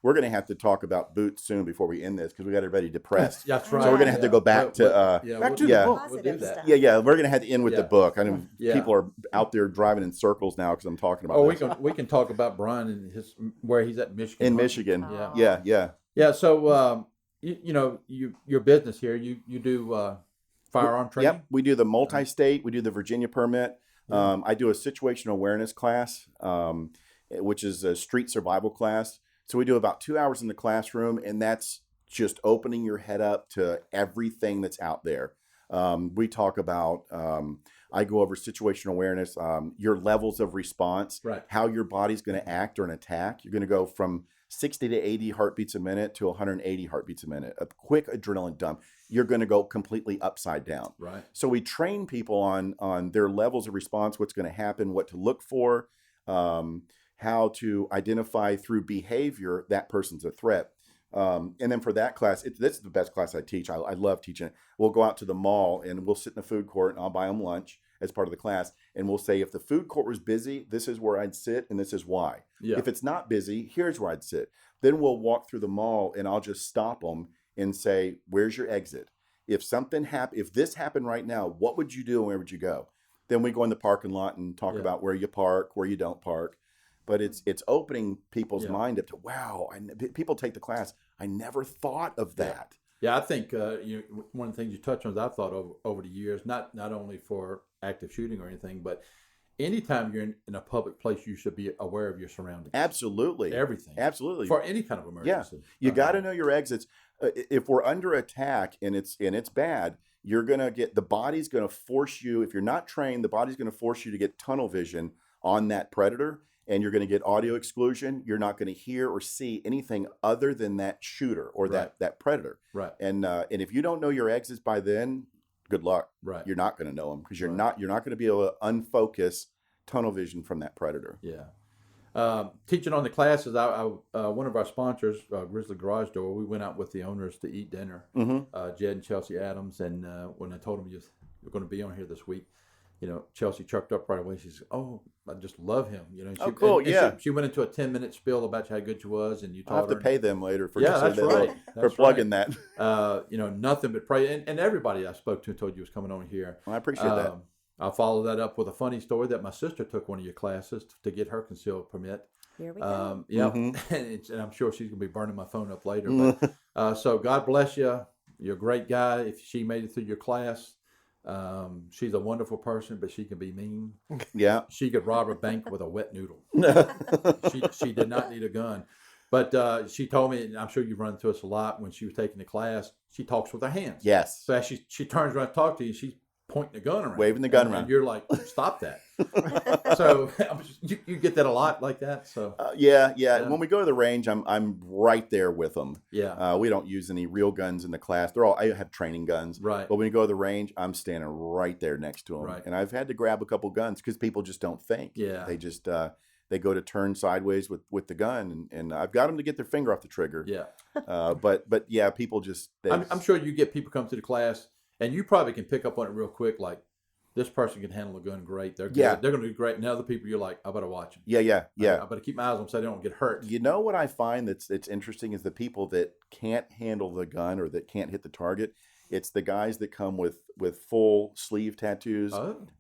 We're going to have to talk about boots soon before we end this because we got everybody depressed. That's right. So we're going to have to go back to back to the book. We'll do that. We're going to have to end with the book. I know people are out there driving in circles now because I'm talking about. Oh, we can talk about Brian and where he's at Michigan. In Michigan, Oh. yeah. So your business here, you do firearm training. Yep, we do the multi-state. We do the Virginia permit. I do a situational awareness class, which is a street survival class. So we do about 2 hours in the classroom, and that's just opening your head up to everything that's out there. We talk about, I go over situational awareness, your levels of response, right. How your body's going to act or an attack. You're going to go from 60 to 80 heartbeats a minute to 180 heartbeats a minute, a quick adrenaline dump. You're going to go completely upside down. Right. So we train people on their levels of response, what's going to happen, what to look for, how to identify through behavior that person's a threat. And then for that class, this is the best class I teach. I love teaching it. We'll go out to the mall and we'll sit in the food court and I'll buy them lunch as part of the class. And we'll say, if the food court was busy, this is where I'd sit and this is why. Yeah. If it's not busy, here's where I'd sit. Then we'll walk through the mall and I'll just stop them and say, where's your exit? If something if this happened right now, what would you do and where would you go? then we go in the parking lot and talk about where you park, where you don't park. But it's opening people's mind up to, wow, people take the class. I never thought of that. Yeah, I think one of the things you touched on is I've thought over the years, not only for active shooting or anything, but anytime you're in a public place, you should be aware of your surroundings. Absolutely. Everything. Absolutely. For any kind of emergency. Yeah. You got to know your exits. If we're under attack and it's bad, you're going to get, the body's going to force you, if you're not trained, the body's going to force you to get tunnel vision on that predator. And you're going to get audio exclusion. You're not going to hear or see anything other than that shooter or that predator. Right. And if you don't know your exits by then, good luck. Right. You're not going to know them because you're not going to be able to unfocus tunnel vision from that predator. Yeah. Teaching on the classes, one of our sponsors, Grizzly Garage Door, we went out with the owners to eat dinner. Jed and Chelsea Adams, and when I told them you're going to be on here this week, Chelsea chirped up right away. She said, "Oh, I just love him." She, cool. And she went into a 10-minute spiel about how good she was, and you told her. I'll have to pay them later for that's right. for plugging that. Nothing but praise. And everybody I spoke to told you was coming on here. Well, I appreciate that. I'll follow that up with a funny story that my sister took one of your classes to get her concealed permit. Here we go. And I'm sure she's going to be burning my phone up later. But so God bless you. You're a great guy. If she made it through your class. She's a wonderful person, but she can be mean. Yeah. She could rob a bank with a wet noodle. She did not need a gun. But she told me, and I'm sure you've run into us a lot, when she was taking the class, she talks with her hands. Yes. So as she turns around to talk to you, she's pointing the gun around. Waving the gun around. And you're like, stop that. So you get that a lot like that? So Yeah. When we go to the range, I'm right there with them. Yeah. We don't use any real guns in the class. I have training guns. Right. But when you go to the range, I'm standing right there next to them. Right. And I've had to grab a couple guns because people just don't think. Yeah. They just they go to turn sideways with the gun, and I've got them to get their finger off the trigger. Yeah. But yeah, people just. I'm sure you get people come to the class, and you probably can pick up on it real quick, like, this person can handle a gun great. They're good. They're going to do great. And other people, you're like, I better watch them. Yeah. I better keep my eyes on them so they don't get hurt. You know what I find that's interesting is the people that can't handle the gun or that can't hit the target. It's the guys that come with full sleeve tattoos,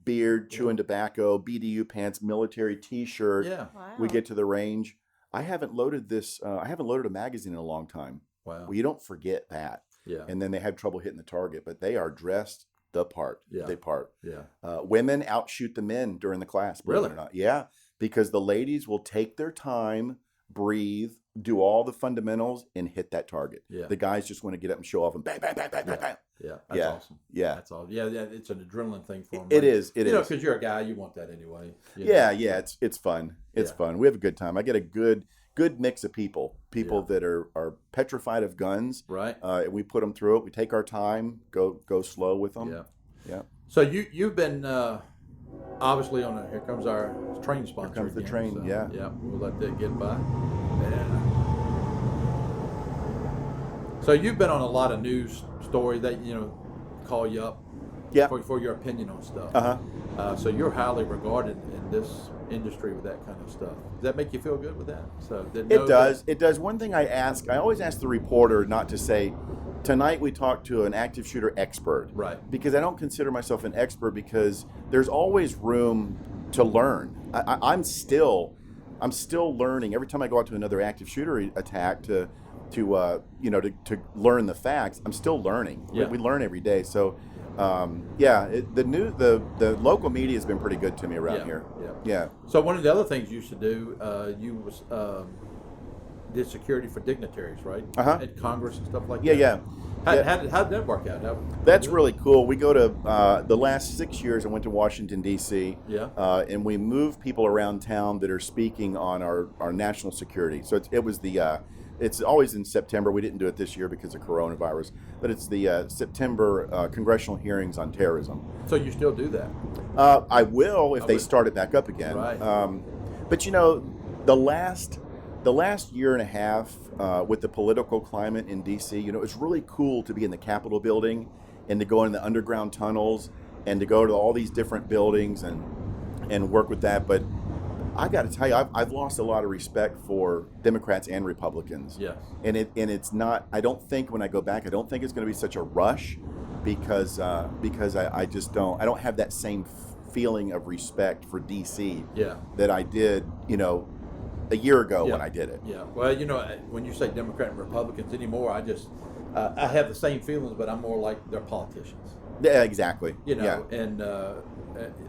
beard, chewing tobacco, BDU pants, military T-shirt. Yeah. Wow. We get to the range. I haven't loaded a magazine in a long time. Wow. Well, you don't forget that. Yeah. And then they have trouble hitting the target, but they are dressed the part. Yeah. They part. Yeah. Women outshoot the men during the class. Believe it or not. Yeah. Because the ladies will take their time, breathe, do all the fundamentals, and hit that target. Yeah. The guys just want to get up and show off and bang, bang, bang, bang, bang, bang. Yeah. That's awesome. Yeah. That's all. Yeah. It's an adrenaline thing for them. It is. It is. Because you're a guy, you want that anyway. Yeah. It's fun. It's fun. We have a good time. I get a good mix of people that are petrified of guns. Right. We put them through it. We take our time, go slow with them. Yeah. So you've been obviously on here comes our train sponsor. Here comes the again, train. so, Yeah. We'll let that get by. So you've been on a lot of news stories that call you up. Yeah. For your opinion on stuff. So you're highly regarded in this industry with that kind of stuff. Does that make you feel good with that? So it does. It does. One thing I always ask the reporter not to say, tonight we talked to an active shooter expert. Right. Because I don't consider myself an expert because there's always room to learn. I'm still learning every time I go out to another active shooter attack to learn the facts. I'm still learning. Yeah. We learn every day. So the local media has been pretty good to me around here. Yeah. So one of the other things you used to do, you did security for dignitaries, right? At Congress and stuff like that. Yeah. How did that work out? That's really cool. We go to the last 6 years. I went to Washington D.C. Yeah. And we move people around town that are speaking on our national security. So it was it's always in September. We didn't do it this year because of coronavirus, but it's the September congressional hearings on terrorism. So you still do that? I will if they start it back up again. Right. But the last year and a half with the political climate in D.C., it's really cool to be in the Capitol building and to go in the underground tunnels and to go to all these different buildings and work with that. But I got to tell you, I've lost a lot of respect for Democrats and Republicans. Yes. And it's not. I don't think when I go back, I don't think it's going to be such a rush because I just don't. I don't have that same feeling of respect for DC Yeah. that I did, a year ago Yeah. when I did it. Yeah. Well, when you say Democrat and Republicans anymore, I just I have the same feelings, but I'm more like they're politicians. Yeah, exactly. And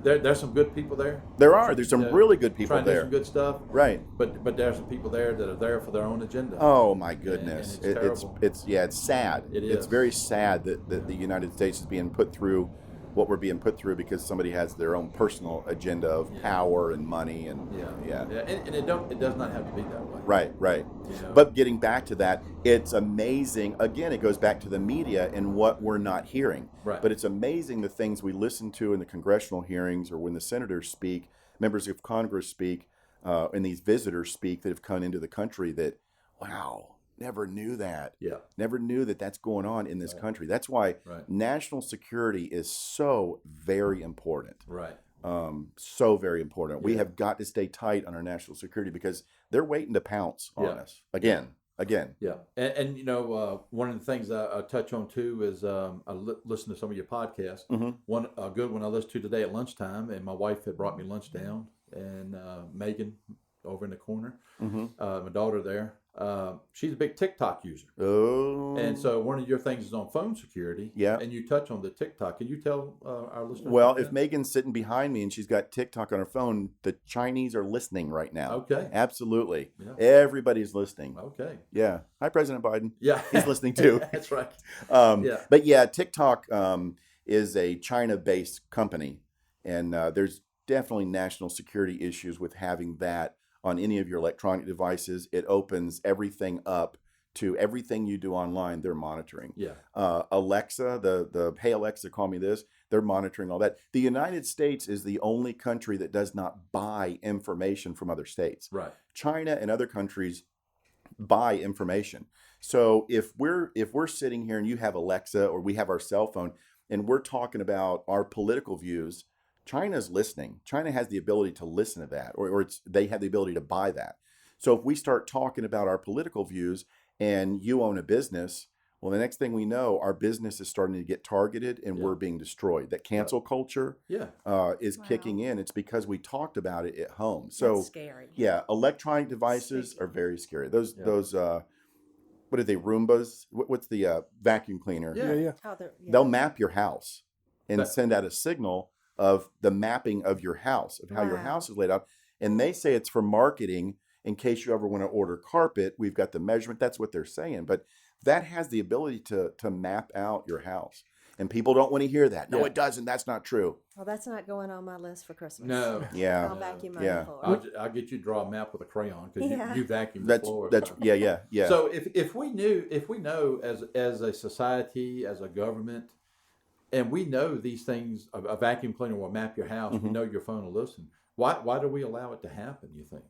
there's some good people there. There's some really good people trying to do there. some good stuff. Right. But there's some people there that are there for their own agenda. Oh my goodness. And it's terrible. It's sad. It's is. very sad that the United States is being put through what we're being put through because somebody has their own personal agenda of power and money and And it does not have to be that way. Right. But getting back to that, it's amazing. Again, it goes back to the media and what we're not hearing. Right. But it's amazing the things we listen to in the congressional hearings or when the senators speak, members of Congress speak, and these visitors speak that have come into the country that, wow, never knew that. Yeah. Never knew that that's going on in this country. That's why national security is so very important. Right. So very important. We have got to stay tight on our national security because they're waiting to pounce on us again. Yeah, and one of the things I touch on too is I listen to some of your podcasts. Mm-hmm. One a good one I listened to today at lunchtime, and my wife had brought me lunch down, and Megan over in the corner, my daughter there. She's a big TikTok user. Oh. And so one of your things is on phone security. Yeah. And you touch on the TikTok. Can you tell our listeners? Well, if Megan's sitting behind me and she's got TikTok on her phone, the Chinese are listening right now. Okay. Absolutely. Yeah. Everybody's listening. Okay. Yeah. Hi, President Biden. Yeah. He's listening too. That's right. But yeah, TikTok is a China-based company, and there's definitely national security issues with having that on any of your electronic devices. It opens everything up to everything you do online. They're monitoring. Yeah. Alexa, the Hey Alexa, call me this. They're monitoring all that. The United States is the only country that does not buy information from other states. Right. China and other countries buy information. So if we're sitting here and you have Alexa or we have our cell phone and we're talking about our political views, China's listening. China has the ability to listen to that, or they have the ability to buy that. So if we start talking about our political views and you own a business, well, the next thing we know, our business is starting to get targeted and we're being destroyed. That cancel culture is kicking in. It's because we talked about it at home. So that's scary. Yeah, electronic devices are very scary. Those what are they, Roombas? What's the vacuum cleaner? Yeah. Oh, They'll map your house and send out a signal of the mapping of your house, of how your house is laid out. And they say it's for marketing in case you ever want to order carpet. We've got the measurement. That's what they're saying. But that has the ability to map out your house. And people don't want to hear that. No, it doesn't. That's not true. Well, that's not going on my list for Christmas. No. Yeah. I'll vacuum my floor. I'll get you to draw a map with a crayon because you vacuum the That's floor. yeah. So if we know as a society, as a government, and we know these things, a vacuum cleaner will map your house. We know your phone will listen. Why do we allow it to happen, you think?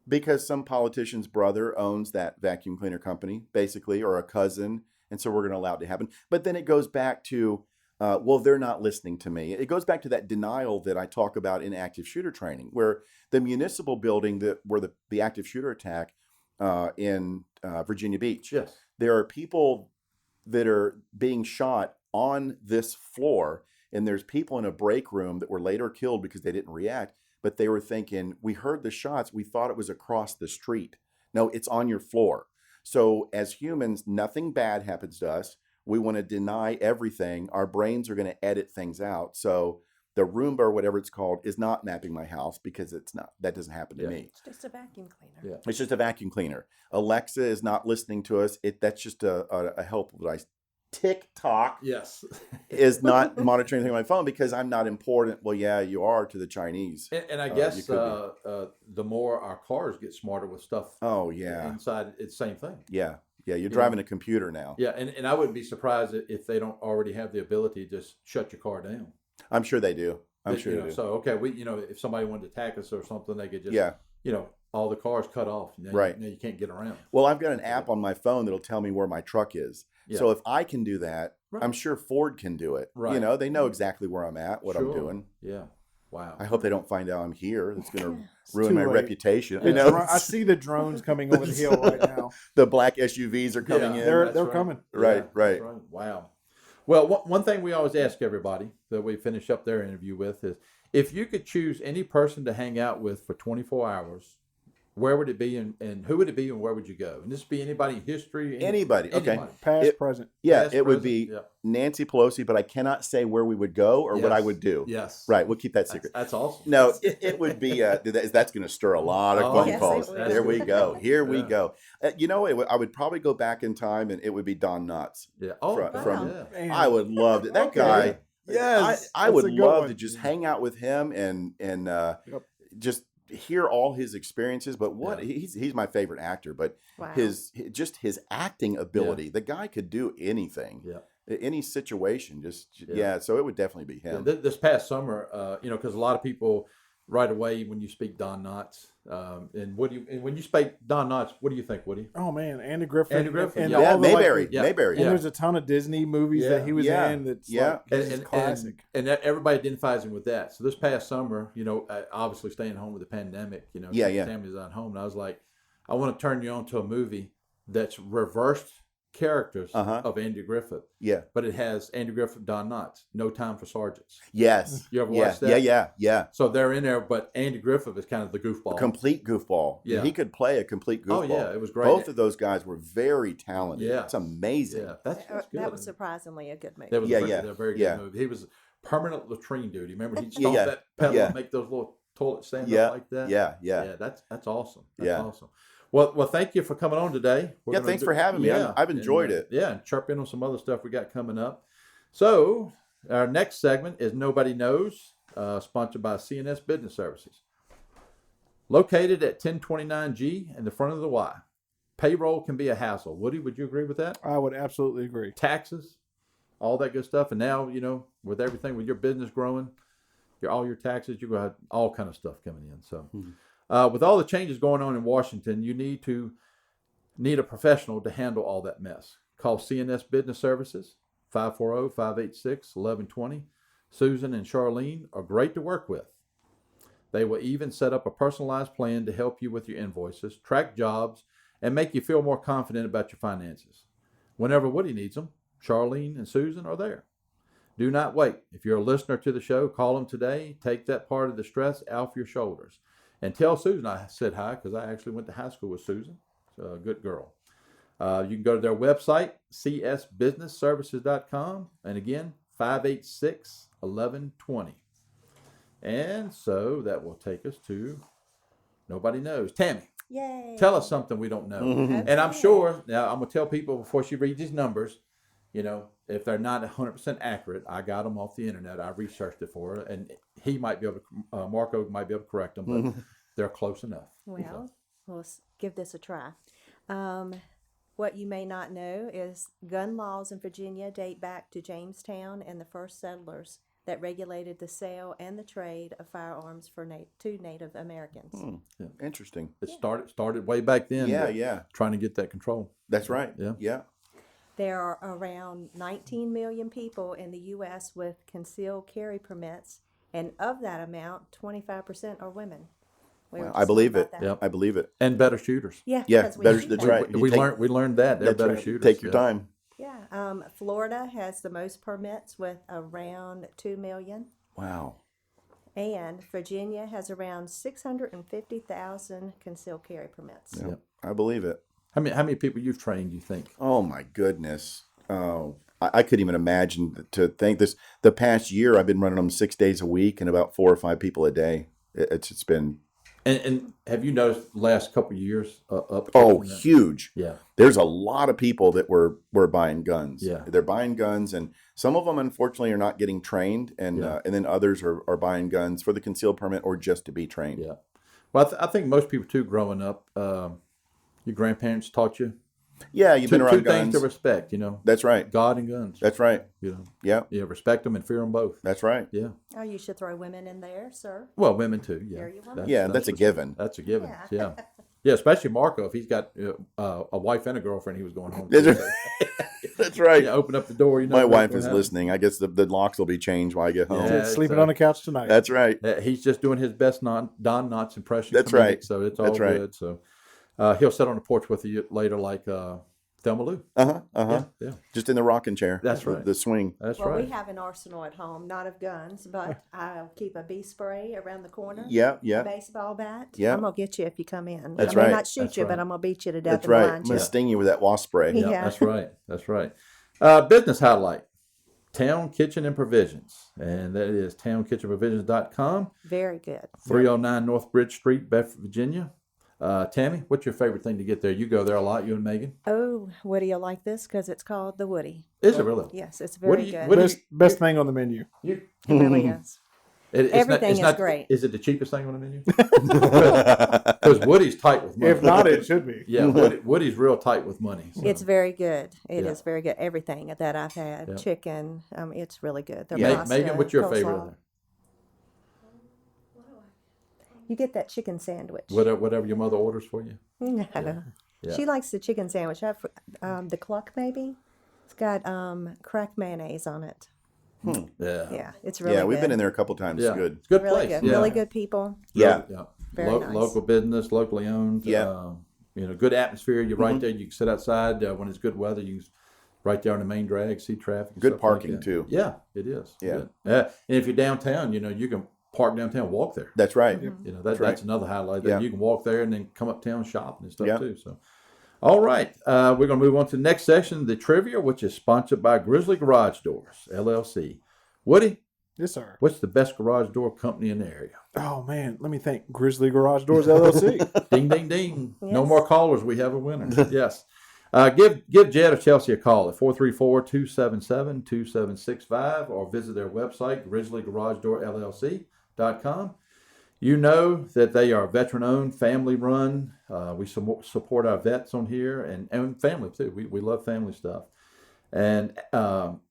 Because some politician's brother owns that vacuum cleaner company, basically, or a cousin, and so we're going to allow it to happen. But then it goes back to, well, they're not listening to me. It goes back to that denial that I talk about in active shooter training, where the municipal building where the active shooter attack in Virginia Beach, there are people that are being shot on this floor, and there's people in a break room that were later killed because they didn't react, but they were thinking, we heard the shots, we thought it was across the street. No, it's on your floor. So as humans, nothing bad happens to us. We want to deny everything. Our brains are going to edit things out. So the Roomba or whatever it's called is not mapping my house because it's not. That doesn't happen to me. It's just a vacuum cleaner. Yeah. It's just a vacuum cleaner. Alexa is not listening to us. That's just a helpful device. TikTok is not monitoring anything on my phone because I'm not important. Well, yeah, you are to the Chinese. And I guess the more our cars get smarter with stuff inside, it's the same thing. Yeah. You're driving a computer now. Yeah, and I wouldn't be surprised if they don't already have the ability to just shut your car down. I'm sure they do. I'm sure they do. So, okay, if somebody wanted to attack us or something, they could just, all the cars cut off. Now you can't get around. Well, I've got an app on my phone that'll tell me where my truck is. Yeah. So if I can do that, I'm sure Ford can do it. Right. They know exactly where I'm at, what I'm doing. Yeah. Wow. I hope they don't find out I'm here. That's going to ruin my reputation. I see the drones coming over the hill right now. The black SUVs are coming in. They're coming. Right. Wow. Well, one thing we always ask everybody that we finish up their interview with is If you could choose any person to hang out with for 24 hours, where would it be, and who would it be, and where would you go? And this be anybody in history? Anybody. Okay. Past, present. Yeah, Past, it would present, be yeah. Nancy Pelosi, but I cannot say where we would go or what I Yes. would do. Yes. Right. We'll keep that secret. That's awesome. No, it would be, that's going to stir a lot of Oh, phone yes, calls. it will. Here we go. Here we Yeah. go. I would probably go back in time and it would be Don Knotts. Yeah. Oh, From- yeah. Man. I would love it. That Okay. guy. Yes, I that's would a good love one. to just hang out with him and just hear all his experiences. But he's my favorite actor. But Wow. his his acting ability, the guy could do anything, Yeah. any situation. Yeah. So it would definitely be him. This past summer, because a lot of people right away when you speak Don Knotts, and when you speak Don Knotts, what do you think, Woody? Oh man, Andy Griffith. Andy Griffith, and yeah. all the, Mayberry. yeah. Mayberry. And there's a ton of Disney movies Yeah. that he was Yeah. in. That's Yeah. like classic. And everybody identifies him with that. So this past summer, obviously staying home with the pandemic, Yeah. family's not home, and I was like, I want to turn you on to a movie that's reversed characters of Andy Griffith, Yeah. but it has Andy Griffith, Don Knotts, No Time for Sergeants. Yes. You ever Yeah. watched that? Yeah. So they're in there, but Andy Griffith is kind of the goofball. Complete goofball. Yeah. He could play a complete goofball. Oh, yeah, it was great. Both of those guys were very talented. Yeah. It's amazing. Yeah, that's good. That was surprisingly a good movie. That was Yeah, a very good yeah. movie. He was permanent latrine duty. Remember, he'd Yeah, stomp that pedal yeah. and make those little toilets stand Yeah. up like that. Yeah. That's awesome. That's Yeah. awesome. Well, thank you for coming on today. We're gonna Thanks for having me. I've enjoyed it. Yeah, and chirp in on some other stuff we got coming up. So our next segment is Nobody Knows, sponsored by CNS Business Services. Located at 1029G in the front of the Y. Payroll can be a hassle. Woody, would you agree with that? I would absolutely agree. Taxes, all that good stuff. And now, with everything, with your business growing, all your taxes, you're going to have all kind of stuff coming in. So with all the changes going on in Washington, you need a professional to handle all that mess. Call CNS Business Services, 540-586-1120. Susan and Charlene are great to work with. They will even set up a personalized plan to help you with your invoices, track jobs, and make you feel more confident about your finances. Whenever Woody needs them, Charlene and Susan are there. Do not wait. If you're a listener to the show, call them today. Take that part of the stress off your shoulders. And tell Susan I said hi, because I actually went to high school with Susan. So a good girl. You can go to their website, csbusinessservices.com. And again, 586-1120. And so that will take us to Nobody Knows. Tammy, Yay. tell us something we don't know. Mm-hmm. And I'm sure, now I'm going to tell people before she reads these numbers, if they're not 100% accurate, I got them off the internet. I researched it for her. And he might be able to, Marko might be able to correct them, but they're close enough. Well, let's give this a try. What you may not know is gun laws in Virginia date back to Jamestown and the first settlers that regulated the sale and the trade of firearms to Native Americans. Interesting. It started way back then. Yeah. Trying to get that control. That's right. Yeah. Yeah. There are around 19 million people in the U.S. with concealed carry permits, and of that amount, 25% are women. We were Wow. just I believe talking it. about that. Yep. I believe it. And better shooters. Yeah, Yeah, because we better- see that's that. right. We learned that. They're That's better right. shooters. Take your Yeah. time. Yeah, Florida has the most permits with around 2 million. Wow. And Virginia has around 650,000 concealed carry permits. Yeah. I believe it. How many people you've trained, you think? Oh my goodness. Oh, I couldn't even imagine to think this. The past year, I've been running them 6 days a week and about 4 or 5 people a day. It's been And have you noticed the last couple of years up? huge. Yeah. There's a lot of people that were buying guns. Yeah. They're buying guns, and some of them unfortunately are not getting trained, and then others are buying guns for the concealed permit or just to be trained. Yeah. Well, I think most people too, growing up, your grandparents taught you Yeah, you've been two around things guns. to respect. That's right. God and guns. That's right. Yeah, Yeah, respect them and fear them both. that's right. Yeah. Oh, you should throw women in there, sir. Well, women too. Yeah. There you go. Yeah, that's a for sure. given. That's a given. Yeah. Yeah. Yeah, especially Marko, if he's got a wife and a girlfriend, he was going home. That's to. right. That's right. Yeah, open up the door. My what's wife gonna is happen. listening. I guess the locks will be changed when I get home. Yeah. Sleeping so- on the couch tonight. That's right. He's just doing his best Don Knotts impression. That's comedic, right. So it's all That's right. good. So he'll sit on the porch with you later, like Thelma Lou. Yeah. Just in the rocking chair. That's right. The swing. That's Well, right. we have an arsenal at home, not of guns, but I'll keep a bee spray around the corner. Yeah, A yeah. baseball bat. Yeah. I'm gonna get you if you come in. That's I may right. not shoot That's you, right. but I'm gonna beat you to death That's and right. I'm blind going you. to sting you with that wasp spray. Yeah, Yeah. that's right. That's right. Business highlight. Town Kitchen and Provisions. And that is townkitchenprovisions.com. Very good. 309 North Bridge Street, Bedford, Virginia. Tammy, what's your favorite thing to get there? You go there a lot, you and Megan. Oh, Woody, you'll like this because it's called the Woody. Is it really? Yes, it's What very do you- good. what do you- Best thing on the menu. You, It really is. Everything is great. Is it the cheapest thing on the menu? Because Woody's tight with money. If not, it should be. Yeah, Woody's real tight with money. So. It's very good. It is Yeah. very good. Everything that I've had, Yeah. chicken, it's really good. Their Yeah. pasta, Megan, what's your coleslaw. favorite there? You get that chicken sandwich. Whatever your mother orders for you. No. Yeah. She likes the chicken sandwich. The cluck maybe. It's got cracked mayonnaise on it. Yeah. Yeah, it's really Yeah, good. we've been in there a couple times. Yeah. It's good. It's a good Really place. good. Yeah. Really good people. Yeah. Yeah. Very nice. Local business, locally owned. Yeah. Good atmosphere. You're right there. You can sit outside when it's good weather. You can right there on the main drag, see traffic. and Good stuff like parking, that. too. Yeah, it is. Yeah. Good. And if you're downtown, you can park downtown, walk there. That's right. That's right. another highlight. Yeah. You can walk there and then come uptown shopping and stuff Yeah. too. So, all right, we're going to move on to the next section, the trivia, which is sponsored by Grizzly Garage Doors LLC. Woody, Yes, sir. what's the best garage door company in the area? Oh man, let me think. Grizzly Garage Doors LLC. Ding, ding, ding. No Yes. more callers. We have a winner. Yes. Give Jed or Chelsea a call at 434-277-2765 or visit their website, grizzlygaragedoorllc.com. You know that they are veteran-owned, family-run. We support our vets on here and family, too. We love family stuff. And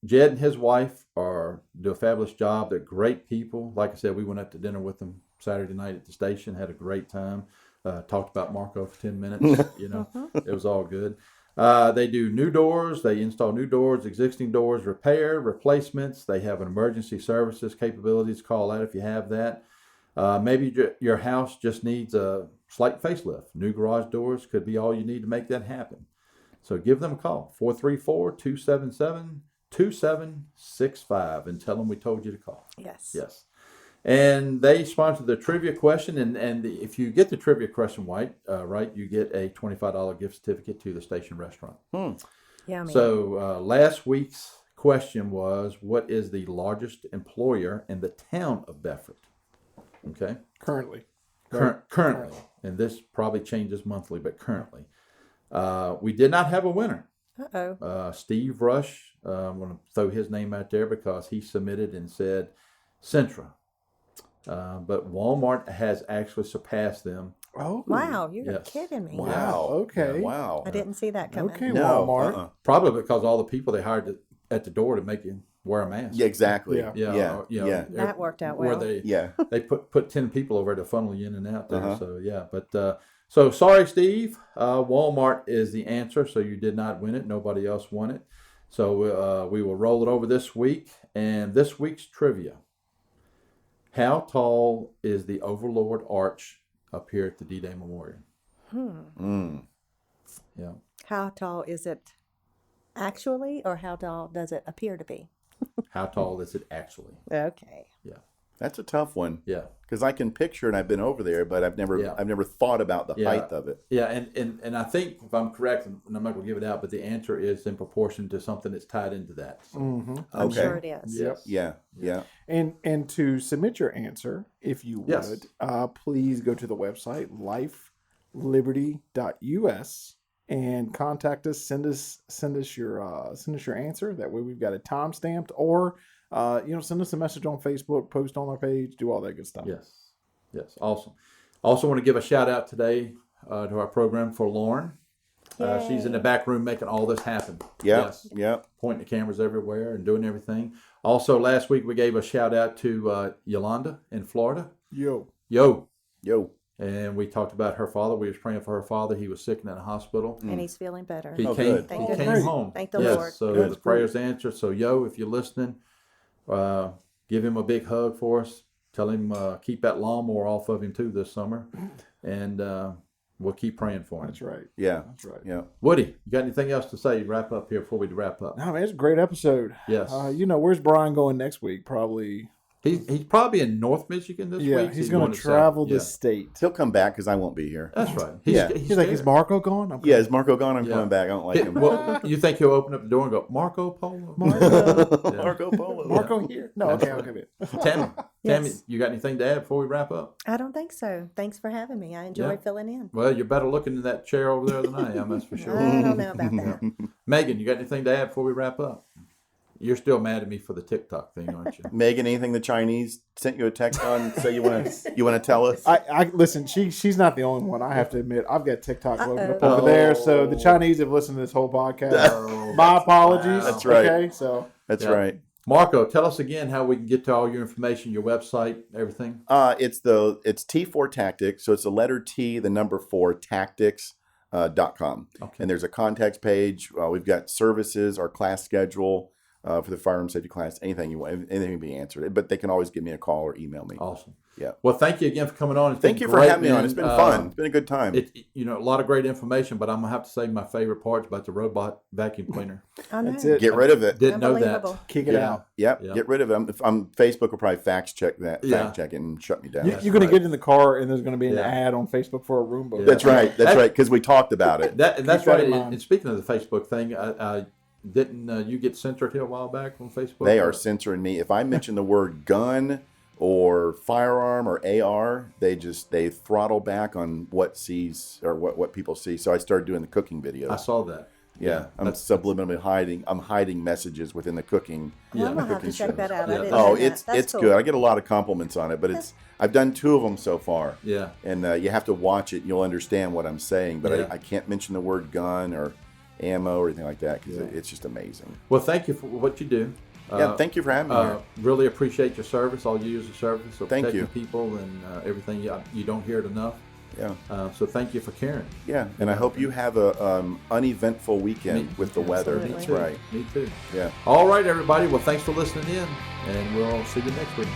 Jed and his wife do a fabulous job. They're great people. Like I said, we went out to dinner with them Saturday night at the station, had a great time. Talked about Marko for 10 minutes. It was all good. They do new doors. They install new doors, existing doors, repair, replacements. They have an emergency services capabilities. Call out if you have that. Maybe your house just needs a slight facelift. New garage doors could be all you need to make that happen. So give them a call, 434-277-2765, and tell them we told you to call. Yes. Yes. And they sponsor the trivia question, and if you get the trivia question right, you get a $25 gift certificate to the station restaurant. Yummy. So last week's question was, what is the largest employer in the town of Bedford? Okay. Currently. Currently, and this probably changes monthly, but currently. We did not have a winner. Uh-oh. Steve Rush, I'm going to throw his name out there because he submitted and said Centra. But Walmart has actually surpassed them. Oh. Wow, you're Yes. kidding me. Wow. Okay. Yeah, wow. I didn't see that coming. Okay, No. Walmart. Probably because all the people they hired at the door to make you wear a mask. Yeah, exactly. Yeah. Yeah. Yeah. That worked out Where well. Yeah. they put 10 people over to funnel you in and out there. Uh-huh. So yeah, but so sorry, Steve. Walmart is the answer. So you did not win it. Nobody else won it. So we will roll it over this week. And this week's trivia: how tall is the Overlord Arch up here at the D-Day Memorial? Yeah. How tall is it actually, or how tall does it appear to be? How tall is it actually? Okay. Yeah. That's a tough one Yeah. because I can picture and I've been over there, but I've never Yeah. thought about the Yeah. height of it. Yeah, and I think if I'm correct, and I'm not going to give it out, but the answer is in proportion to something that's tied into that. So, I'm Okay. sure it is. yes. Yeah. And to submit your answer, if you Yes. would, please go to the website lifeliberty.us and contact us. Send us your answer. That way we've got it time stamped, or send us a message on Facebook, post on our page, do all that good stuff. Yes. Awesome. Also want to give a shout out today to our program for Lauren. She's in the back room making all this happen. Yeah. Yes. Yeah. Pointing the cameras everywhere and doing everything. Also, last week we gave a shout out to Yolanda in Florida. Yo. Yo. And we talked about her father. We was praying for her father. He was sick in a hospital. And he's feeling better. He Oh, came. good. Thank He goodness. came home. Thank the yes, Lord. So That's the prayers answered. So if you're listening, give him a big hug for us. Tell him keep that lawnmower off of him too this summer, and we'll keep praying for him. That's right. Yeah. That's right. Yeah. Woody, you got anything else to say to wrap up here before we wrap up? No, man, it's a great episode. Yes. Where's Brian going next week? Probably. He's probably in North Michigan this week. Yeah, he's going to travel the state. He'll come back because I won't be here. That's right. He's like, is Marco gone? Yeah, is Marco gone? I'm coming back. I don't like him. Well, you think he'll open up the door and go, Marco Polo? Marco Polo. Marco here? No, okay, I'll give it. Tammy, Yes. you got anything to add before we wrap up? I don't think so. Thanks for having me. I enjoy Yeah. filling in. Well, you're better looking in that chair over there than I am, that's for sure. I don't know about that. Megan, you got anything to add before we wrap up? You're still mad at me for the TikTok thing, aren't you? Megan, anything the Chinese sent you a text on? Say you want to tell us? I listen. She's not the only one. I have to admit, I've got TikTok loaded up Uh-oh. over there. So the Chinese have listened to this whole podcast. My apologies. That's right. Okay, so That's Yeah. right. Marco, tell us again how we can get to all your information, your website, everything. It's T4 Tactics. So it's the letter T, the number 4 tactics.com. Okay. And there's a contacts page. We've got services, our class schedule for the firearm safety class. Anything you want, anything can be answered. But they can always give me a call or email me. Awesome. Yeah. Well, thank you again for coming on. It's Thank been you for great, having me on. man. It's been fun. It's been a good time. A lot of great information, but I'm going to have to say my favorite part about the robot vacuum cleaner. I know. that's it. Get rid of it. Didn't know that. Unbelievable. Kick it out. Yep. Yeah. Get rid of it. I'm Facebook will probably fact check that. Yeah. Fact check it and shut me down. You're going to get in the car and there's going to be an Yeah. ad on Facebook for a Roomba. Yeah. That's right. That's right. Because we talked about it. That's Keep that right. in mind. And speaking of the Facebook thing, didn't you get censored here a while back on Facebook? They are censoring me. If I mention the word gun or firearm or AR, they throttle back on what sees or what people see. So I started doing the cooking videos. I saw that. Yeah, I'm subliminally hiding. I'm hiding messages within the cooking. Well, I'm going to have to cooking check shows. that out. I Yeah. didn't Oh, know that. it's That's cool. good. I get a lot of compliments on it, but I've done 2 of them so far. Yeah. And you have to watch it and you'll understand what I'm saying. But Yeah. I can't mention the word gun or ammo or anything like that because it's just amazing. Well, thank you for what you do. Yeah, thank you for having me here. Really appreciate your service, all you use of service, of Thank protecting you. people and everything. You don't hear it enough. Yeah, So thank you for caring. yeah, and I hope you have a uneventful weekend Me- with the weather. Absolutely. That's Me too. right. Me too. Yeah. All right, everybody. Well, thanks for listening in, and we'll see you next week.